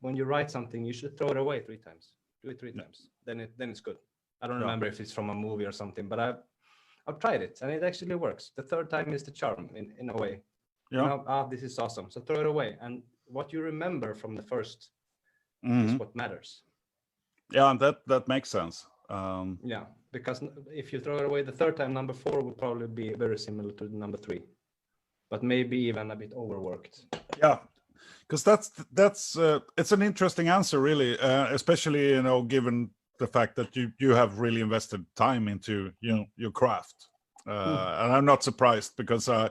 when you write something, you should throw it away 3 times. Do it 3 times. Then it's good. I don't remember if it's from a movie or something, but I've tried it, and it actually works. The 3rd time is the charm in a way. Yeah. This is awesome. So throw it away. And what you remember from the first is what matters. Yeah, that makes sense. Yeah, because if you throw it away the 3rd time, number 4 would probably be very similar to the number 3. But maybe even a bit overworked. Yeah, because that's it's an interesting answer, really, especially given the fact that you have really invested time into your craft, and I'm not surprised, because I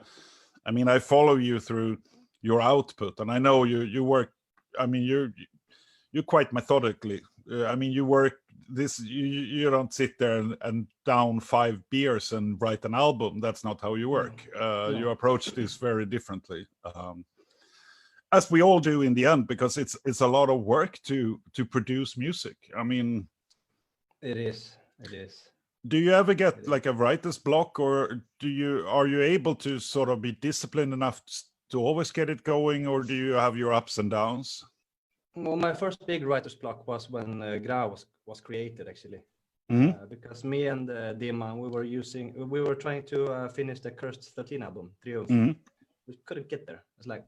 mean, I follow you through your output, and I know you work. I mean, you're quite methodically. I mean, you work this. You don't sit there and down 5 beers and write an album. That's not how you work. You approach this very differently, as we all do in the end, because it's a lot of work to produce music. I mean, it is. Do you ever get like a writer's block, or are you able to sort of be disciplined enough to always get it going, or do you have your ups and downs? Well, my first big writer's block was when Gra was created, actually, because me and Dima, we were trying to finish the Cursed 13 album, Triumph. We couldn't get there. It's like,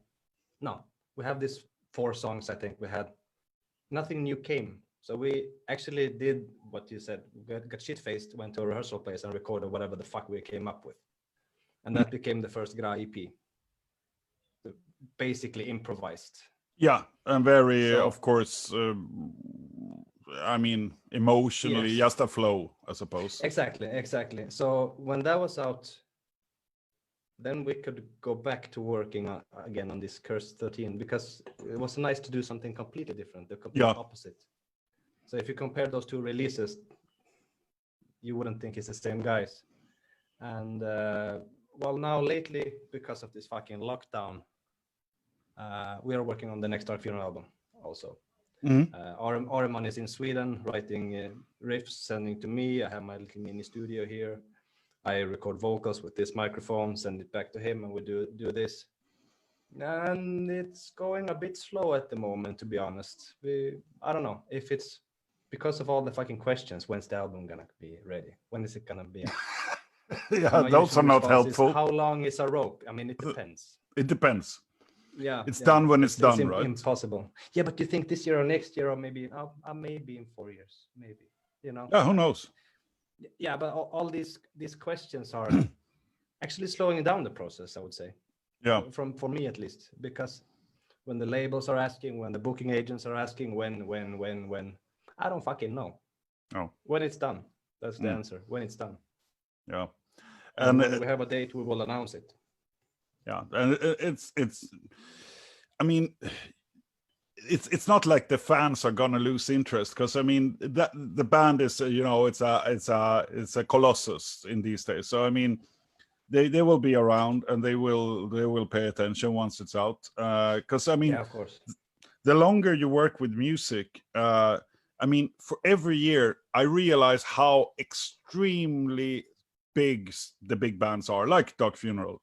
no, we have this 4 songs, I think we had, nothing new came. So we actually did what you said, got shit-faced, went to a rehearsal place and recorded whatever the fuck we came up with. And that became the first Gra EP. Basically improvised. Yeah, and very, of course, I mean, emotionally, just a flow, I suppose. Exactly. So when that was out, then we could go back to working again on this Cursed 13, because it was nice to do something completely different, the complete opposite. So if you compare those 2 releases, you wouldn't think it's the same guys. And well, now lately, because of this fucking lockdown, we are working on the next Dark Funeral album also. Arman is in Sweden writing riffs, sending to me. I have my little mini studio here. I record vocals with this microphone, send it back to him, and we do this. And it's going a bit slow at the moment, to be honest. I don't know if it's because of all the fucking questions. When's the album gonna be ready? When is it gonna be out? Yeah, those are not helpful. How long is a rope? I mean, it depends. It depends. Yeah, it's done when it's done, right? Impossible. Yeah, but do you think this year or next year, or maybe maybe in 4 years, maybe, you know? Yeah, who knows? Yeah, but all these questions are actually slowing down the process, I would say. Yeah. For me at least, because when the labels are asking, when the booking agents are asking, when, I don't fucking know. No. When it's done, that's the answer. When it's done. Yeah. And when we have a date, we will announce it. Yeah, and it's. I mean, it's not like the fans are gonna lose interest, because I mean that the band is, you know, it's a colossus in these days. So I mean, they will be around and they will pay attention once it's out. Because I mean, yeah, of course, the longer you work with music, I mean, for every year I realize how extremely big the big bands are, like Dark Funeral.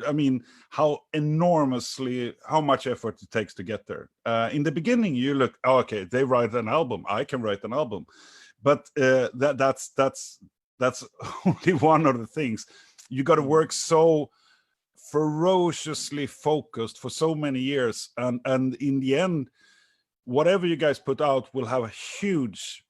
I mean, how much effort it takes to get there. In the beginning, you look, oh, okay, they write an album, I can write an album, but that's only one of the things. You got to work so ferociously focused for so many years, and in the end, whatever you guys put out will have a huge.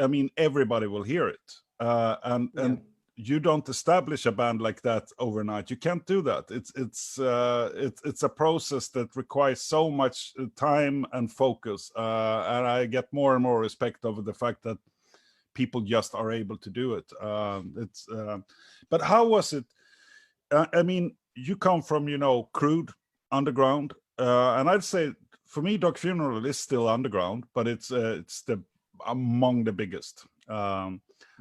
I mean, everybody will hear it, and you don't establish a band like that overnight. You can't do that. It's a process that requires so much time and focus. And I get more and more respect over the fact that people just are able to do it. But how was it? I mean, you come from, you know, crude underground, and I'd say for me, Dark Funeral is still underground, but it's among the biggest.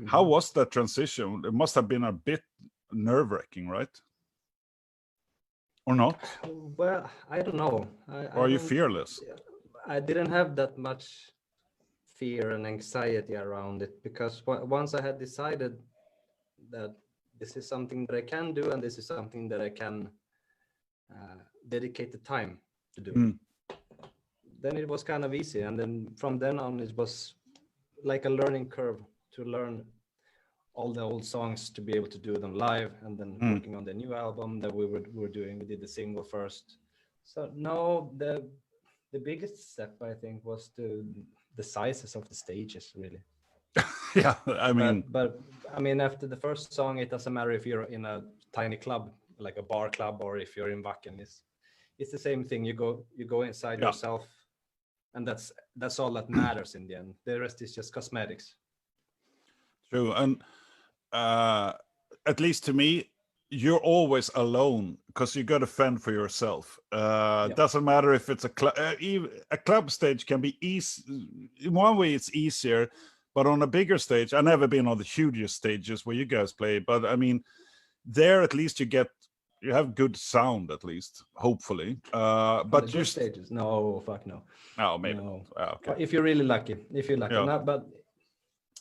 How was that transition? It must have been a bit nerve-wracking, right? Or not? Well, I don't know. Or are you fearless? I didn't have that much fear and anxiety around it, because once I had decided that this is something that I can do and this is something that I can dedicate the time to do, then it was kind of easy. And then from then on, it was like a learning curve to learn all the old songs, to be able to do them live, and then working on the new album that we were doing. We did the single first. So no, the biggest step, I think, was the sizes of the stages, really. Yeah, I mean, but I mean, after the first song, it doesn't matter if you're in a tiny club, like a bar club, or if you're in Wacken. It's the same thing. You go inside yourself, and that's all that matters in the end. The rest is just cosmetics. True. And at least to me, you're always alone, because you got to fend for yourself. Doesn't matter if it's a club stage can be easy. In one way, it's easier, but on a bigger stage, I've never been on the hugest stages where you guys play, but I mean, there at least you have good sound, at least, hopefully. But you stages, no, fuck no. Oh, maybe. No. Okay. If you're really lucky, no, but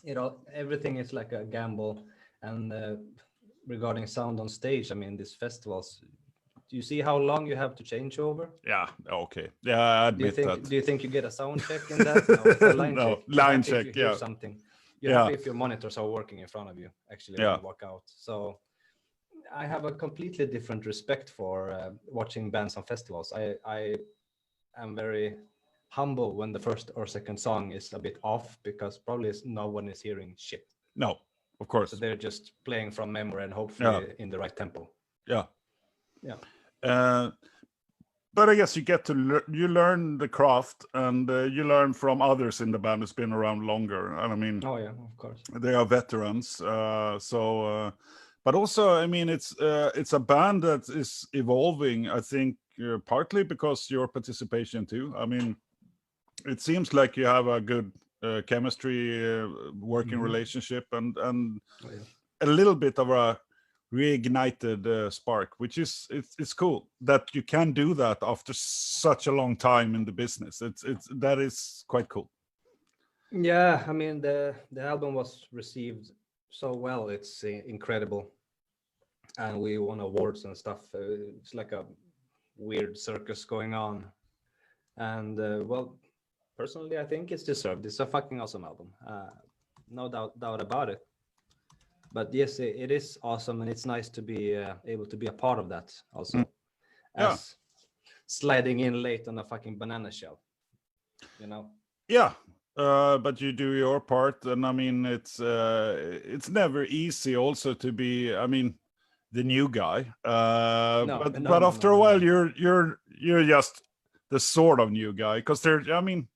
you know, everything is like a gamble. And regarding sound on stage, I mean, these festivals, do you see how long you have to change over? Yeah, okay. Yeah, I admit that. Do you think you get a sound check in that? No, it's a line check. Line check, if you hear something. You're happy if your monitors are working in front of you, actually, when you walk out. So I have a completely different respect for watching bands on festivals. I am very humble when the first or second song is a bit off, because probably no one is hearing shit. No, of course. So they're just playing from memory and hopefully in the right tempo. Yeah. Yeah. But I guess you get to you learn the craft, and you learn from others in the band who's been around longer. And I mean, oh yeah, of course, they are veterans. But also, I mean, it's a band that is evolving. I think partly because your participation too. I mean, it seems like you have a good chemistry, working relationship, and a little bit of a reignited spark, which is it's cool that you can do that after such a long time in the business. That is quite cool. Yeah, I mean the album was received so well. It's incredible, and we won awards and stuff. It's like a weird circus going on, and well, personally, I think it's deserved. It's a fucking awesome album, no doubt about it. But yes, it is awesome, and it's nice to be able to be a part of that also. As sliding in late on a fucking banana shell, you know. Yeah, but you do your part, and I mean it's never easy also to be, I mean, the new guy. But after a while, you're just the sort of new guy, because I mean,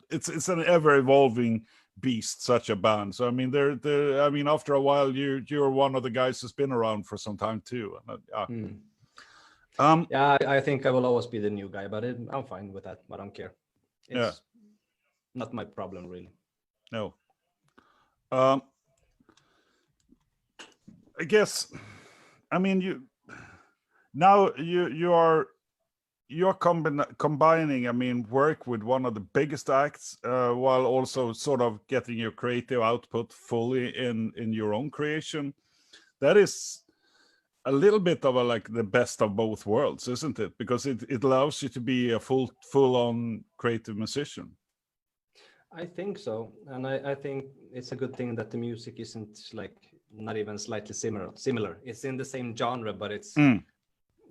it's an ever evolving beast, such a band. So I mean, I mean, after a while, you're one of the guys who's been around for some time too. Yeah, I think I will always be the new guy, but I'm fine with that. I don't care. It's not my problem, really. No. I guess, I mean, you're combining, I mean, work with one of the biggest acts, while also sort of getting your creative output fully in your own creation. That is a little bit of like the best of both worlds, isn't it? Because it allows you to be a full-on creative musician. I think so, and I think it's a good thing that the music isn't like not even slightly similar. It's in the same genre, but it's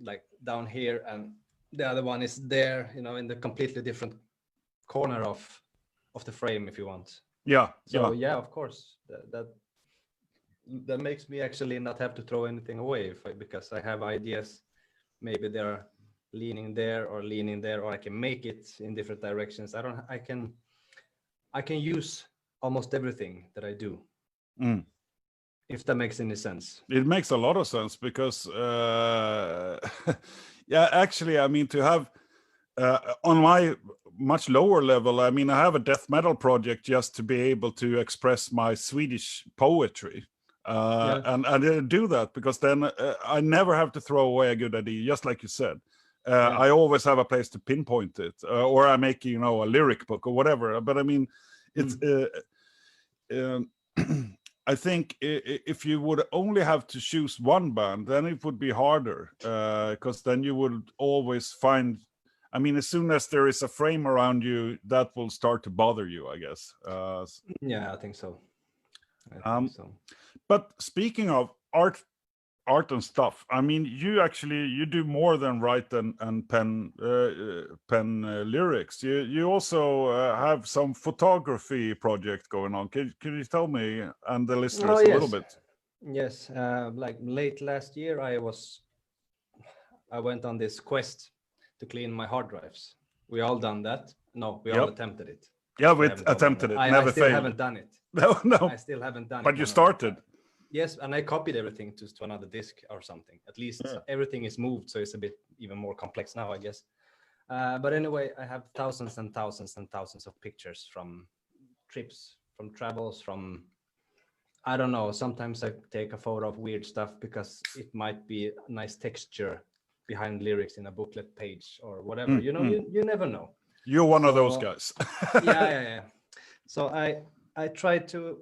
like down here and the other one is there, you know, in the completely different corner of the frame, if you want. Yeah. So yeah, of course, that makes me actually not have to throw anything away because I have ideas. Maybe they're leaning there, or I can make it in different directions. I can use almost everything that I do. If that makes any sense. It makes a lot of sense, because yeah, actually, I mean, to have on my much lower level, I mean, I have a death metal project just to be able to express my Swedish poetry. And I do that because then I never have to throw away a good idea, just like you said. I always have a place to pinpoint it, or I make, you know, a lyric book or whatever. But I mean, it's I think if you would only have to choose one band, then it would be harder, because then you would always find, I mean, as soon as there is a frame around you, that will start to bother you, I guess. Yeah, I think so. But speaking of art and stuff, I mean, you do more than write and pen lyrics. You also have some photography project going on. Can you tell me and the listeners a little bit? Yes, like late last year, I went on this quest to clean my hard drives. We all done that. No, we all attempted it. Yeah, we attempted it. Never I still failed. Haven't done it. No. I still haven't done it. But you started. Yes, and I copied everything to another disk or something. At least everything is moved, so it's a bit even more complex now, I guess. But anyway, I have thousands and thousands and thousands of pictures from trips, from travels, from, I don't know, sometimes I take a photo of weird stuff because it might be a nice texture behind lyrics in a booklet page or whatever. You know, you never know. You're one of those guys. Yeah. So I tried to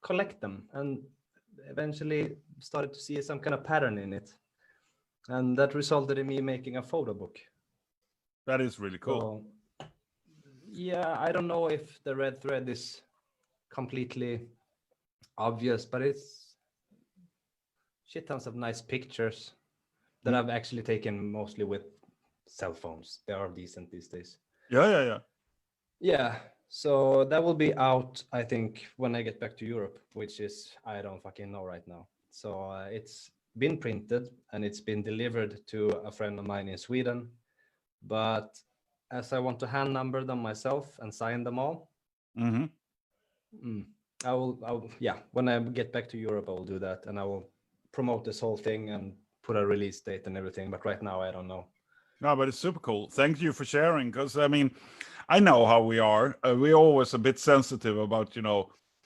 collect them and eventually started to see some kind of pattern in it. And that resulted in me making a photo book. That is really cool. So, yeah, I don't know if the red thread is completely obvious, but it's shit tons of nice pictures that I've actually taken mostly with cell phones. They are decent these days. Yeah. So that will be out, I think, when I get back to Europe, which is, I don't fucking know right now. So it's been printed and it's been delivered to a friend of mine in Sweden. But as I want to hand number them myself and sign them all, I will, yeah, when I get back to Europe, I will do that, and I will promote this whole thing and put a release date and everything. But right now, I don't know. No, but it's super cool. Thank you for sharing, because I mean, I know how we are. We're always a bit sensitive about,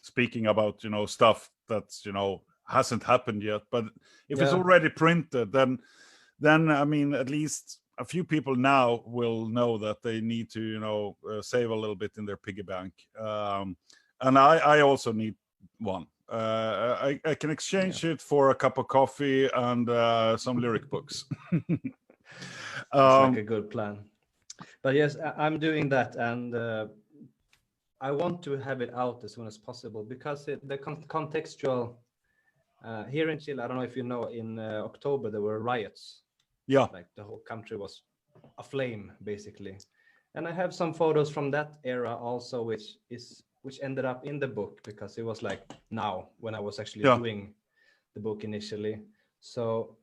speaking about, stuff that's, hasn't happened yet. But if it's already printed, then I mean, at least a few people now will know that they need to, save a little bit in their piggy bank. And I also need one. I can exchange it for a cup of coffee and some lyric books. It's like a good plan. But yes, I'm doing that, and I want to have it out as soon as possible, because the contextual here in Chile, I don't know if you know, in October there were riots. Yeah, like the whole country was aflame basically, and I have some photos from that era also, which ended up in the book, because it was like now when I was actually doing the book initially. So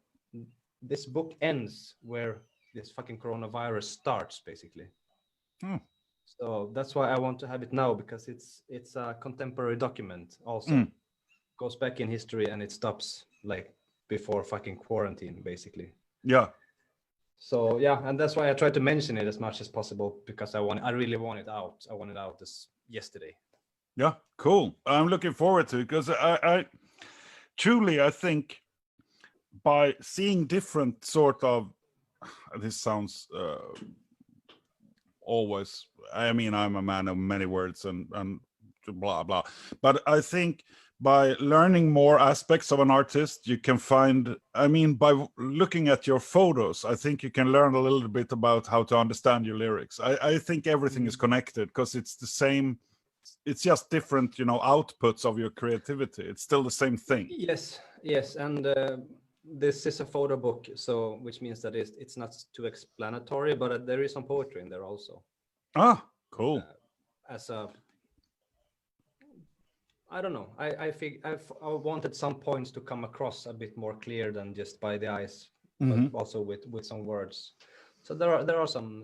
this book ends where this fucking coronavirus starts basically. So that's why I want to have it now, because it's a contemporary document also. Goes back in history, and it stops like before fucking quarantine basically. So yeah, and that's why I try to mention it as much as possible, because I really want it out. I want it out this yesterday. Yeah, cool. I'm looking forward to it, because I truly, I think by seeing different sort of, this sounds always, I mean, I'm a man of many words and blah blah, but I think by learning more aspects of an artist, you can find, I mean, by looking at your photos, I think you can learn a little bit about how to understand your lyrics. I think everything is connected, because it's the same, it's just different, outputs of your creativity. It's still the same thing. Yes, and this is a photo book, so which means that it's not too explanatory, but there is some poetry in there also. Cool. I don't know. I think I wanted some points to come across a bit more clear than just by the eyes, but also with some words. So there are some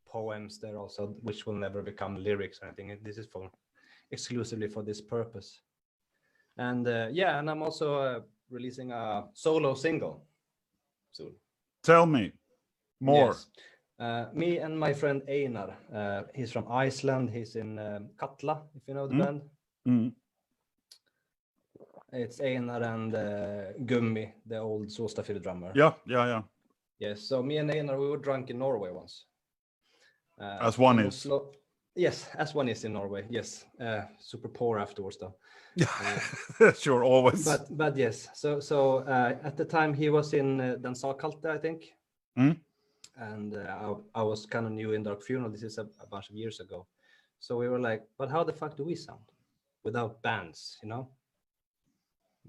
poems there also, which will never become lyrics or anything. This is exclusively for this purpose. And and I'm also releasing a solo single soon. Tell me more. Yes. Me and my friend Einar, he's from Iceland. He's in Katla, if you know the band. It's Einar and Gummi, the old Såstafir drummer. Yeah. Yes, so me and Einar, we were drunk in Norway once. As one is. Yes, as one is in Norway. Yes, super poor afterwards though. Sure, always. But yes, so at the time he was in Den Sakalte, I think. And I was kind of new in Dark Funeral. This is a bunch of years ago. So we were like, but how the fuck do we sound without bands,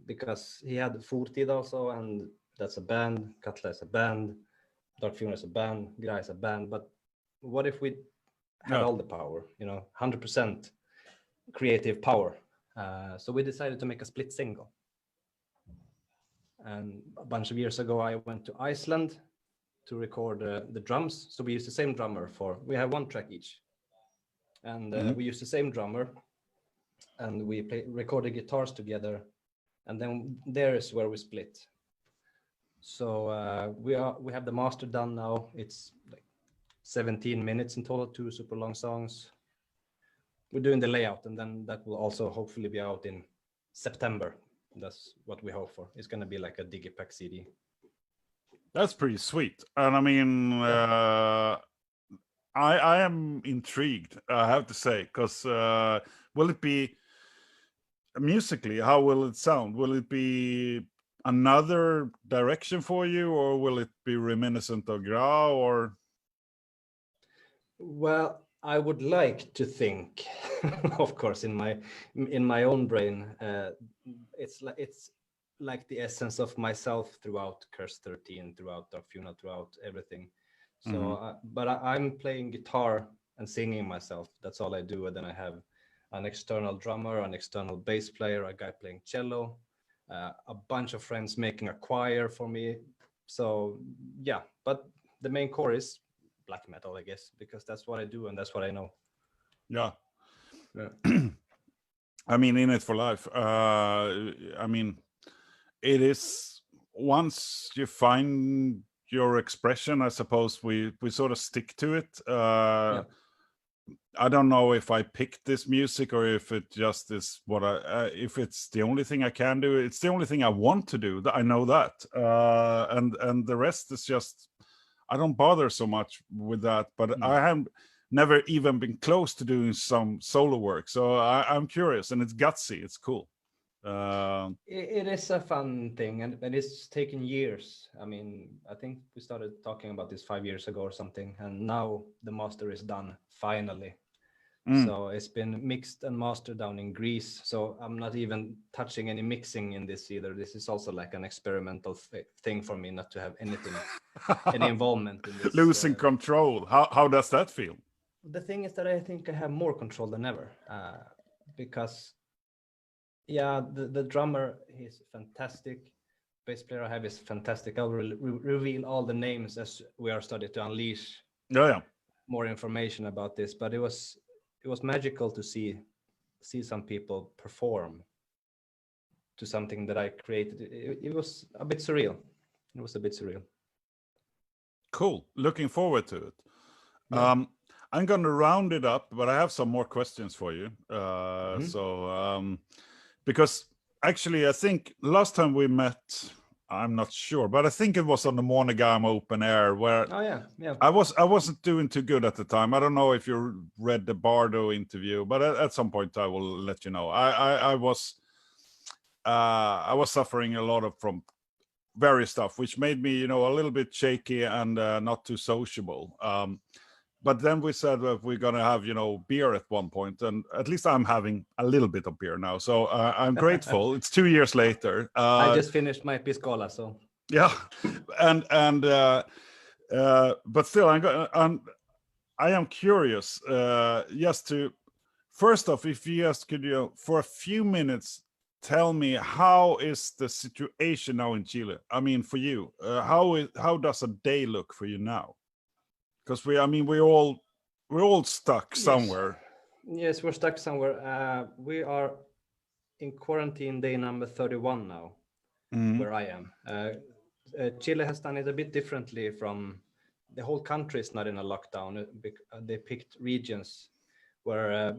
Because he had Fortid also, and that's a band. Katla is a band. Dark Funeral is a band. Gra is a band. But what if we had all the power, 100% creative power? So we decided to make a split single. And a bunch of years ago, I went to Iceland to record the drums. So we used the same drummer we have one track each. And we used the same drummer, and we recorded guitars together. And then there is where we split. So we have the master done now. It's like 17 minutes in total, 2 super long songs. We're doing the layout, and then that will also hopefully be out in September. That's what we hope for. It's going to be like a digipack CD. That's pretty sweet. And I mean, I am intrigued, I have to say, because will it be musically, how will it sound? Will it be another direction for you, or will it be reminiscent of Gra, or? Well, I would like to think, of course, in my own brain, it's like the essence of myself throughout Curse 13, throughout Dark Funeral, throughout everything. So, but I'm playing guitar and singing myself. That's all I do. And then I have an external drummer, an external bass player, a guy playing cello, a bunch of friends making a choir for me. So yeah, but the main core is black metal, I guess, because that's what I do and that's what I know. Yeah. I mean, in it for life. I mean, it is, once you find your expression, I suppose we sort of stick to it. I don't know if I picked this music or if it just is what if it's the only thing I can do. It's the only thing I want to do. I know that. And the rest is just, I don't bother so much with that, but I have never even been close to doing some solo work. So I'm curious, and it's gutsy. It's cool. It is a fun thing, and it's taken years. I mean, I think we started talking about this 5 years ago or something, and now the master is done finally. So it's been mixed and mastered down in Greece. So I'm not even touching any mixing in this either. This is also like an experimental thing for me, not to have anything, any involvement in this. Losing control. How does that feel? The thing is that I think I have more control than ever, because yeah, the drummer is fantastic. Bass player I have is fantastic. I'll reveal all the names as we are starting to unleash more information about this. But it was magical to see some people perform to something that I created. It was a bit surreal. It was a bit surreal. Cool. Looking forward to it. Yeah. I'm going to round it up, but I have some more questions for you. So, because actually, I think last time we met, I'm not sure, but I think it was on the Monogam open air where I wasn't doing too good at the time. I don't know if you read the Bardo interview, but at some point I will let you know. I was suffering a lot from various stuff, which made me, a little bit shaky and not too sociable. But then we said that we're going to have, beer at one point, and at least I'm having a little bit of beer now. So I'm grateful. It's 2 years later. I just finished my piscola, so. Yeah. But still, I am curious, just to, first off, if you just could, for a few minutes, tell me, how is the situation now in Chile? I mean, for you, how does a day look for you now? Because we're all stuck somewhere. Yes, we're stuck somewhere. We are in quarantine day number 31 now, where I am. Chile has done it a bit differently from the whole country. Is not in a lockdown. They picked regions where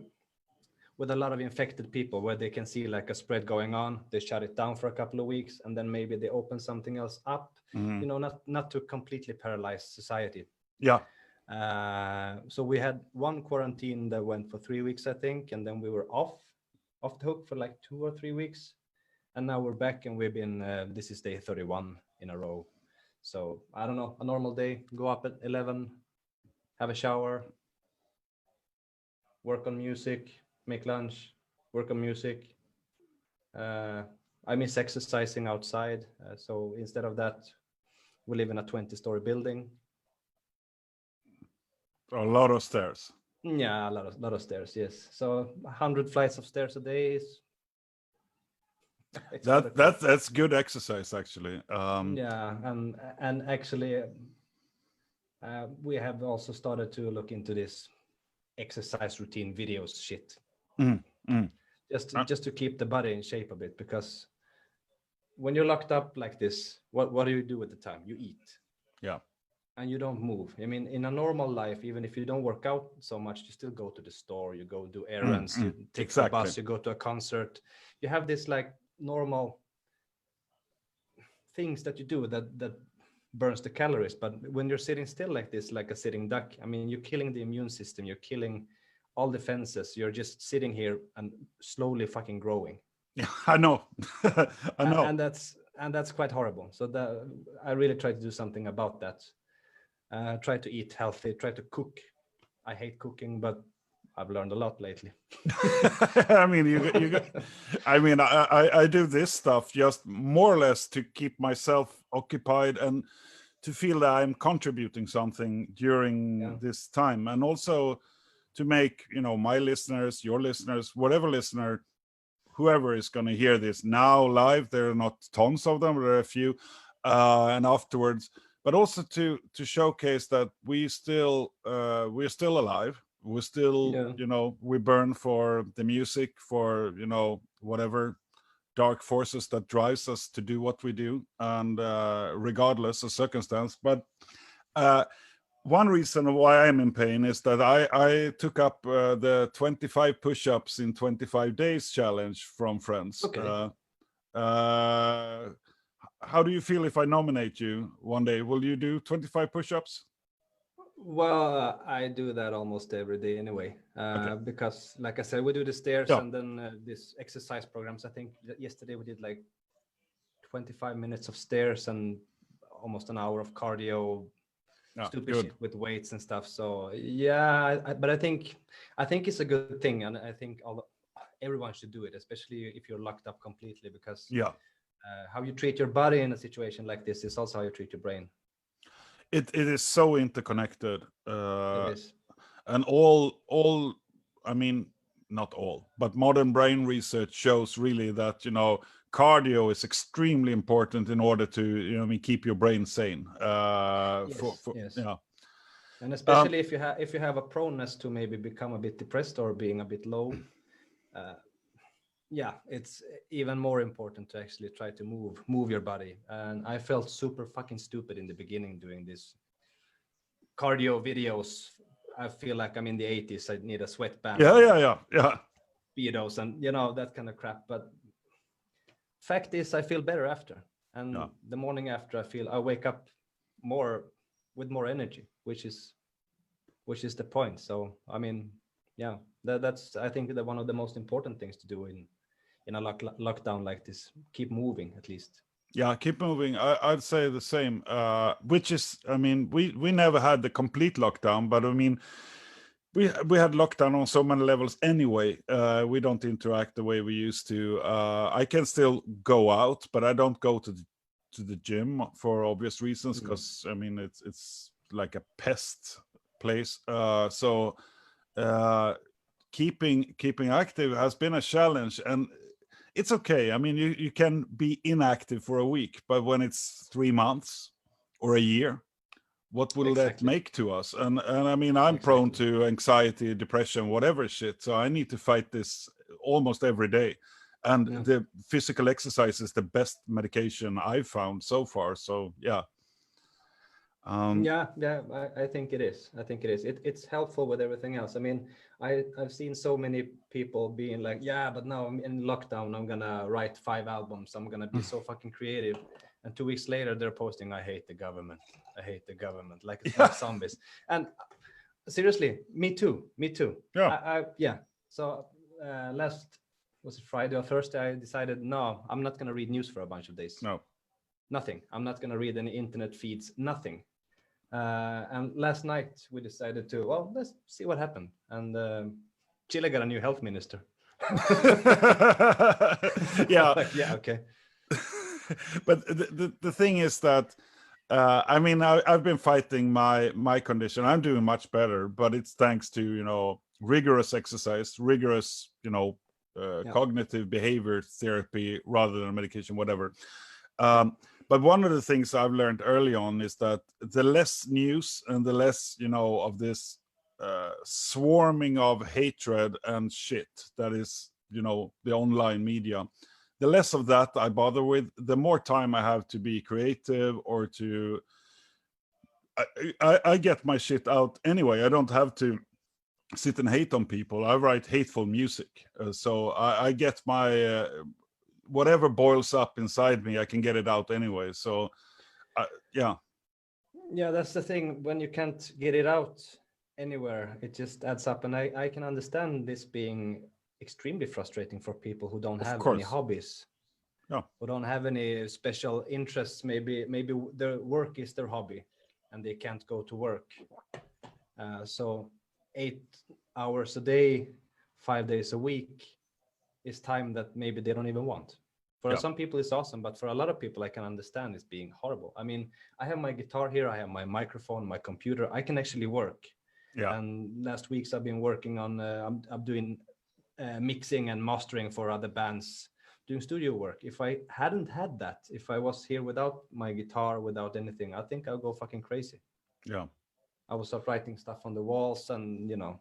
with a lot of infected people, where they can see like a spread going on. They shut it down for a couple of weeks, and then maybe they open something else up. Not to completely paralyze society. Yeah. So we had one quarantine that went for 3 weeks, I think, and then we were off the hook for like 2 or 3 weeks, and now we're back, and we've been this is day 31 in a row. So I don't know, a normal day: go up at 11, have a shower, work on music, make lunch, work on music. I miss exercising outside, so instead of that, we live in a 20-story building. A lot of stairs. Yeah, a lot of stairs. Yes, so 100 flights of stairs a day is. That's good exercise, actually. Yeah, and actually, we have also started to look into this exercise routine videos shit. Just to keep the body in shape a bit, because when you're locked up like this, what do you do at the time? You eat. Yeah. And you don't move. I mean, in a normal life, even if you don't work out so much, you still go to the store, you go do errands, you take the bus, you go to a concert. You have this like normal things that you do that burns the calories. But when you're sitting still like this, like a sitting duck, I mean, you're killing the immune system, you're killing all defenses. You're just sitting here and slowly fucking growing. Yeah, I know. I know. And that's quite horrible. So I really try to do something about that. Try to eat healthy, try to cook. I hate cooking, but I've learned a lot lately. I mean, I do this stuff just more or less to keep myself occupied and feel that I'm contributing something during this time, and also to make, you know, my listeners, your listeners, whatever listener, whoever is going to hear this now live, there are not tons of them, there are a few, and afterwards, but also to showcase that we're still alive. We're still, you know, we burn for the music, for, you know, whatever dark forces that drives us to do what we do, and regardless of circumstance. But one reason why I'm in pain is that I took up the 25 push-ups in 25 days challenge from friends. Okay. How do you feel if I nominate you one day? Will you do 25 push-ups? Well, I do that almost every day anyway, because like I said, we do the stairs and then this exercise programs. I think yesterday we did like 25 minutes of stairs and almost an hour of cardio, stupid shit with weights and stuff. So but I think it's a good thing, and I think everyone should do it, especially if you're locked up completely, because how you treat your body in a situation like this is also how you treat your brain. It is so interconnected. It is. And all, I mean, not all, but modern brain research shows really that, you know, cardio is extremely important in order to, you know, keep your brain sane. Yes. And especially if you have a proneness to maybe become a bit depressed or being a bit low, it's even more important to actually try to move your body. And I felt super fucking stupid in the beginning doing this cardio videos. I feel like I'm in the 80s. I need a sweatband. Yeah. Speedos and, you know, that kind of crap. But fact is, I feel better after. And the morning after, I wake up with more energy, which is the point. So, I mean, that's I think one of the most important things to do in a lockdown like this. Keep moving, at least. Yeah, keep moving. I'd say the same, which is, I mean, we never had the complete lockdown, but I mean, we had lockdown on so many levels anyway. We don't interact the way we used to. I can still go out, but I don't go to the gym for obvious reasons, because I mean, it's like a pest place. So keeping active has been a challenge, and it's okay. I mean, you can be inactive for a week, but when it's 3 months or a year, what will that make to us? And I mean, I'm prone to anxiety, depression, whatever shit. So I need to fight this almost every day. And the physical exercise is the best medication I've found so far. So I think it is. It's helpful with everything else. I mean, I've seen so many people being like, but now I'm in lockdown, I'm gonna write 5 albums, I'm gonna be so fucking creative. And 2 weeks later, they're posting, I hate the government, like it's like zombies. And seriously, me too. So last, was it Friday or Thursday, I decided, no, I'm not gonna read news for a bunch of days. Nothing. I'm not gonna read any internet feeds, nothing. And last night we decided to, let's see what happened. And Chile got a new health minister. Okay. But the thing is that I mean, I've been fighting my condition. I'm doing much better, but it's thanks to, you know, rigorous exercise, rigorous, you know, cognitive behavior therapy rather than medication, whatever. But one of the things I've learned early on is that the less news and the less, you know, of this swarming of hatred and shit that is, you know, the online media, the less of that I bother with, the more time I have to be creative or to... I get my shit out anyway. I don't have to sit and hate on people. I write hateful music. So I get my... whatever boils up inside me, I can get it out anyway. So, that's the thing. When you can't get it out anywhere, it just adds up. And I can understand this being extremely frustrating for people who don't have any hobbies, who don't have any special interests. Maybe their work is their hobby, and they can't go to work. So 8 hours a day, 5 days a week is time that maybe they don't even want. For some people it's awesome, but for a lot of people I can understand it's being horrible. I mean, I have my guitar here, I have my microphone, my computer, I can actually work. And last weeks I've been working on I'm doing mixing and mastering for other bands, doing studio work. If I hadn't had that, if I was here without my guitar, without anything, I think I'll go fucking crazy. I will start writing stuff on the walls and, you know,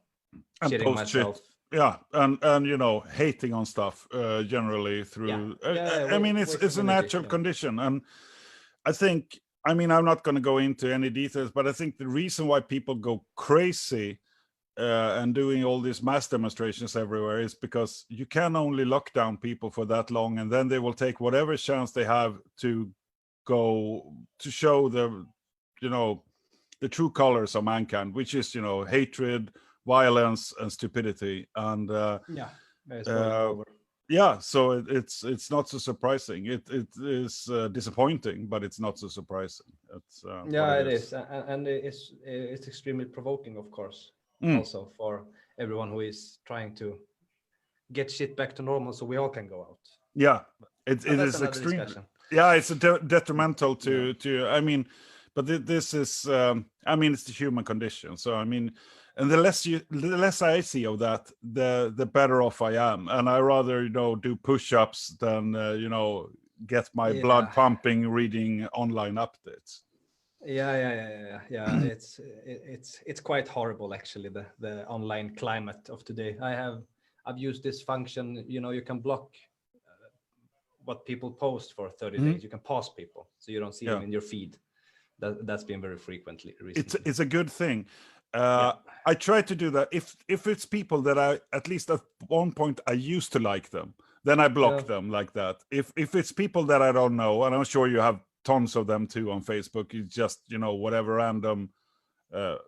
and shitting myself. And you know, hating on stuff generally through I mean, it's a natural condition. And I think, I mean, I'm not going to go into any details, but I think the reason why people go crazy and doing all these mass demonstrations everywhere is because you can only lock down people for that long, and then they will take whatever chance they have to go to show the, you know, the true colors of mankind, which is, you know, hatred, violence, and stupidity. And so it's not so surprising. It is disappointing, but it's not so surprising. It's it is, and it's extremely provoking, of course. Also for everyone who is trying to get shit back to normal so we all can go out. It is extreme. It's detrimental to I mean, but this is I mean, it's the human condition. So I mean, and the less I see of that, the better off I am. And I rather, you know, do push-ups than you know, get my blood pumping reading online updates. It's quite horrible, actually, the online climate of today. I've used this function, you know, you can block what people post for 30 days. You can pause people so you don't see them in your feed. That's been very frequently recently. It's a good thing. I try to do that if it's people that I, at least at one point, I used to like them, then I block them like that. If it's people that I don't know, and I'm sure you have tons of them too on Facebook, you just, you know, whatever random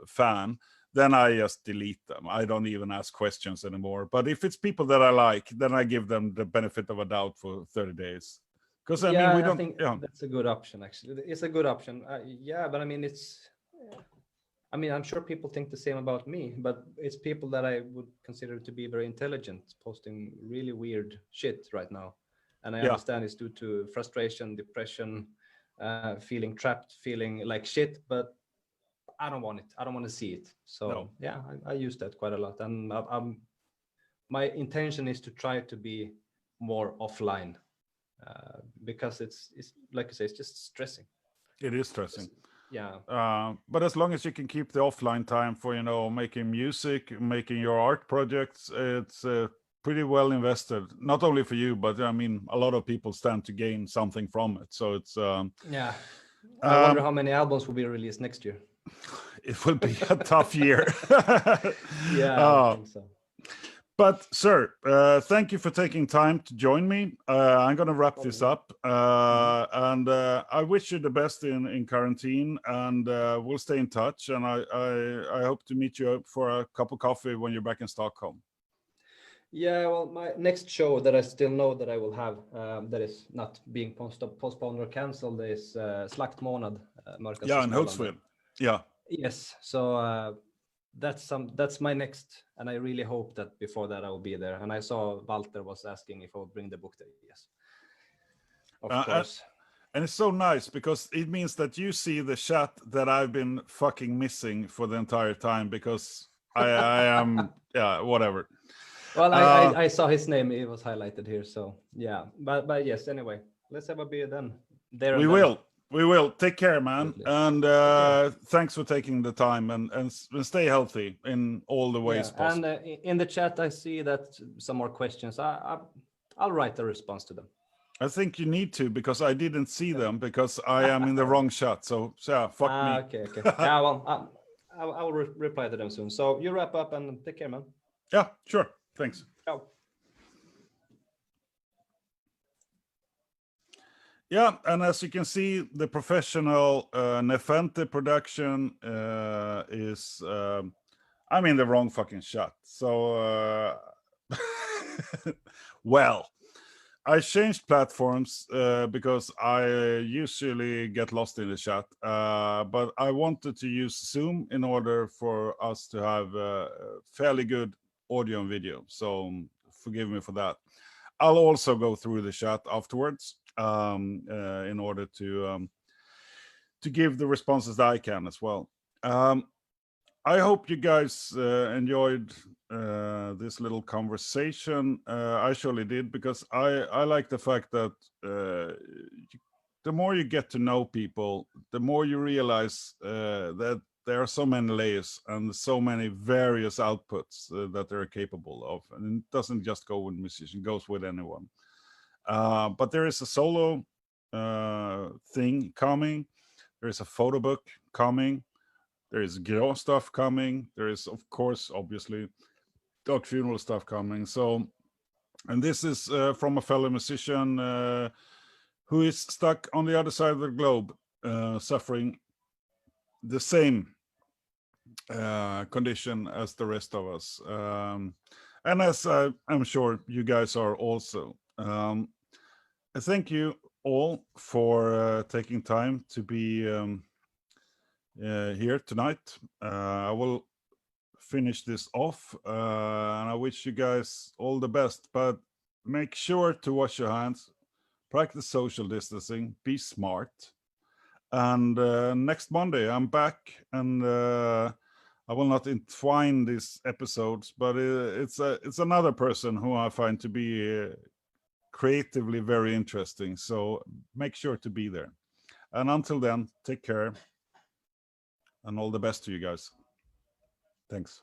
fan, then I just delete them. I don't even ask questions anymore. But if it's people that I like, then I give them the benefit of a doubt for 30 days. Because I mean, we don't. I think that's a good option, actually. It's a good option. But I mean, I mean, I'm sure people think the same about me, but it's people that I would consider to be very intelligent posting really weird shit right now. And I understand it's due to frustration, depression, feeling trapped, feeling like shit, but I don't want it. I don't want to see it. So I use that quite a lot. And my intention is to try to be more offline because it's like I say, it's just stressing. It is stressing. But as long as you can keep the offline time for, you know, making music, making your art projects, it's pretty well invested. Not only for you, but I mean, a lot of people stand to gain something from it. So it's I wonder how many albums will be released next year. It will be a tough year. I think so. But sir, thank you for taking time to join me. I'm going to wrap this up, and I wish you the best in quarantine, and we'll stay in touch. And I hope to meet you for a cup of coffee when you're back in Stockholm. Yeah, well, my next show that I still know that I will have, that is not being postponed or cancelled, is Slaktmånad. In Hultsfred. Yes, so that's my next, and I really hope that before that I will be there. And I saw Walter was asking if I would bring the book there. Yes, of course. And it's so nice because it means that you see the chat that I've been fucking missing for the entire time, because I am whatever. Well, I saw his name; it was highlighted here. So yeah, but yes. Anyway, let's have a beer then. We will. Take care, man. And thanks for taking the time, and stay healthy in all the ways possible. And in the chat, I see that some more questions. I'll write a response to them. I think you need to, because I didn't see them because I am in the wrong chat. So fuck me. Okay. Yeah, well, I will reply to them soon. So you wrap up and take care, man. Yeah, sure. Thanks. Ciao. Yeah, and as you can see, the professional Nephente production is I'm in the wrong fucking shot. So well, I changed platforms because I usually get lost in the chat, but I wanted to use Zoom in order for us to have fairly good audio and video. So forgive me for that. I'll also go through the chat afterwards in order to give the responses that I can as well. I hope you guys enjoyed this little conversation. I surely did, because I like the fact that the more you get to know people, the more you realize that there are so many layers and so many various outputs that they're capable of. And it doesn't just go with musician, it goes with anyone. But there is a solo thing coming. There is a photo book coming. There is Grå stuff coming. There is, of course, obviously, Dark Funeral stuff coming. So, and this is from a fellow musician who is stuck on the other side of the globe, suffering the same condition as the rest of us. And as I'm sure you guys are also. I thank you all for taking time to be here tonight. I will finish this off, and I wish you guys all the best, but make sure to wash your hands, practice social distancing, be smart. And next Monday I'm back, and I will not entwine these episodes, but it's another person who I find to be creatively very interesting. So make sure to be there. And until then, take care, and all the best to you guys. Thanks.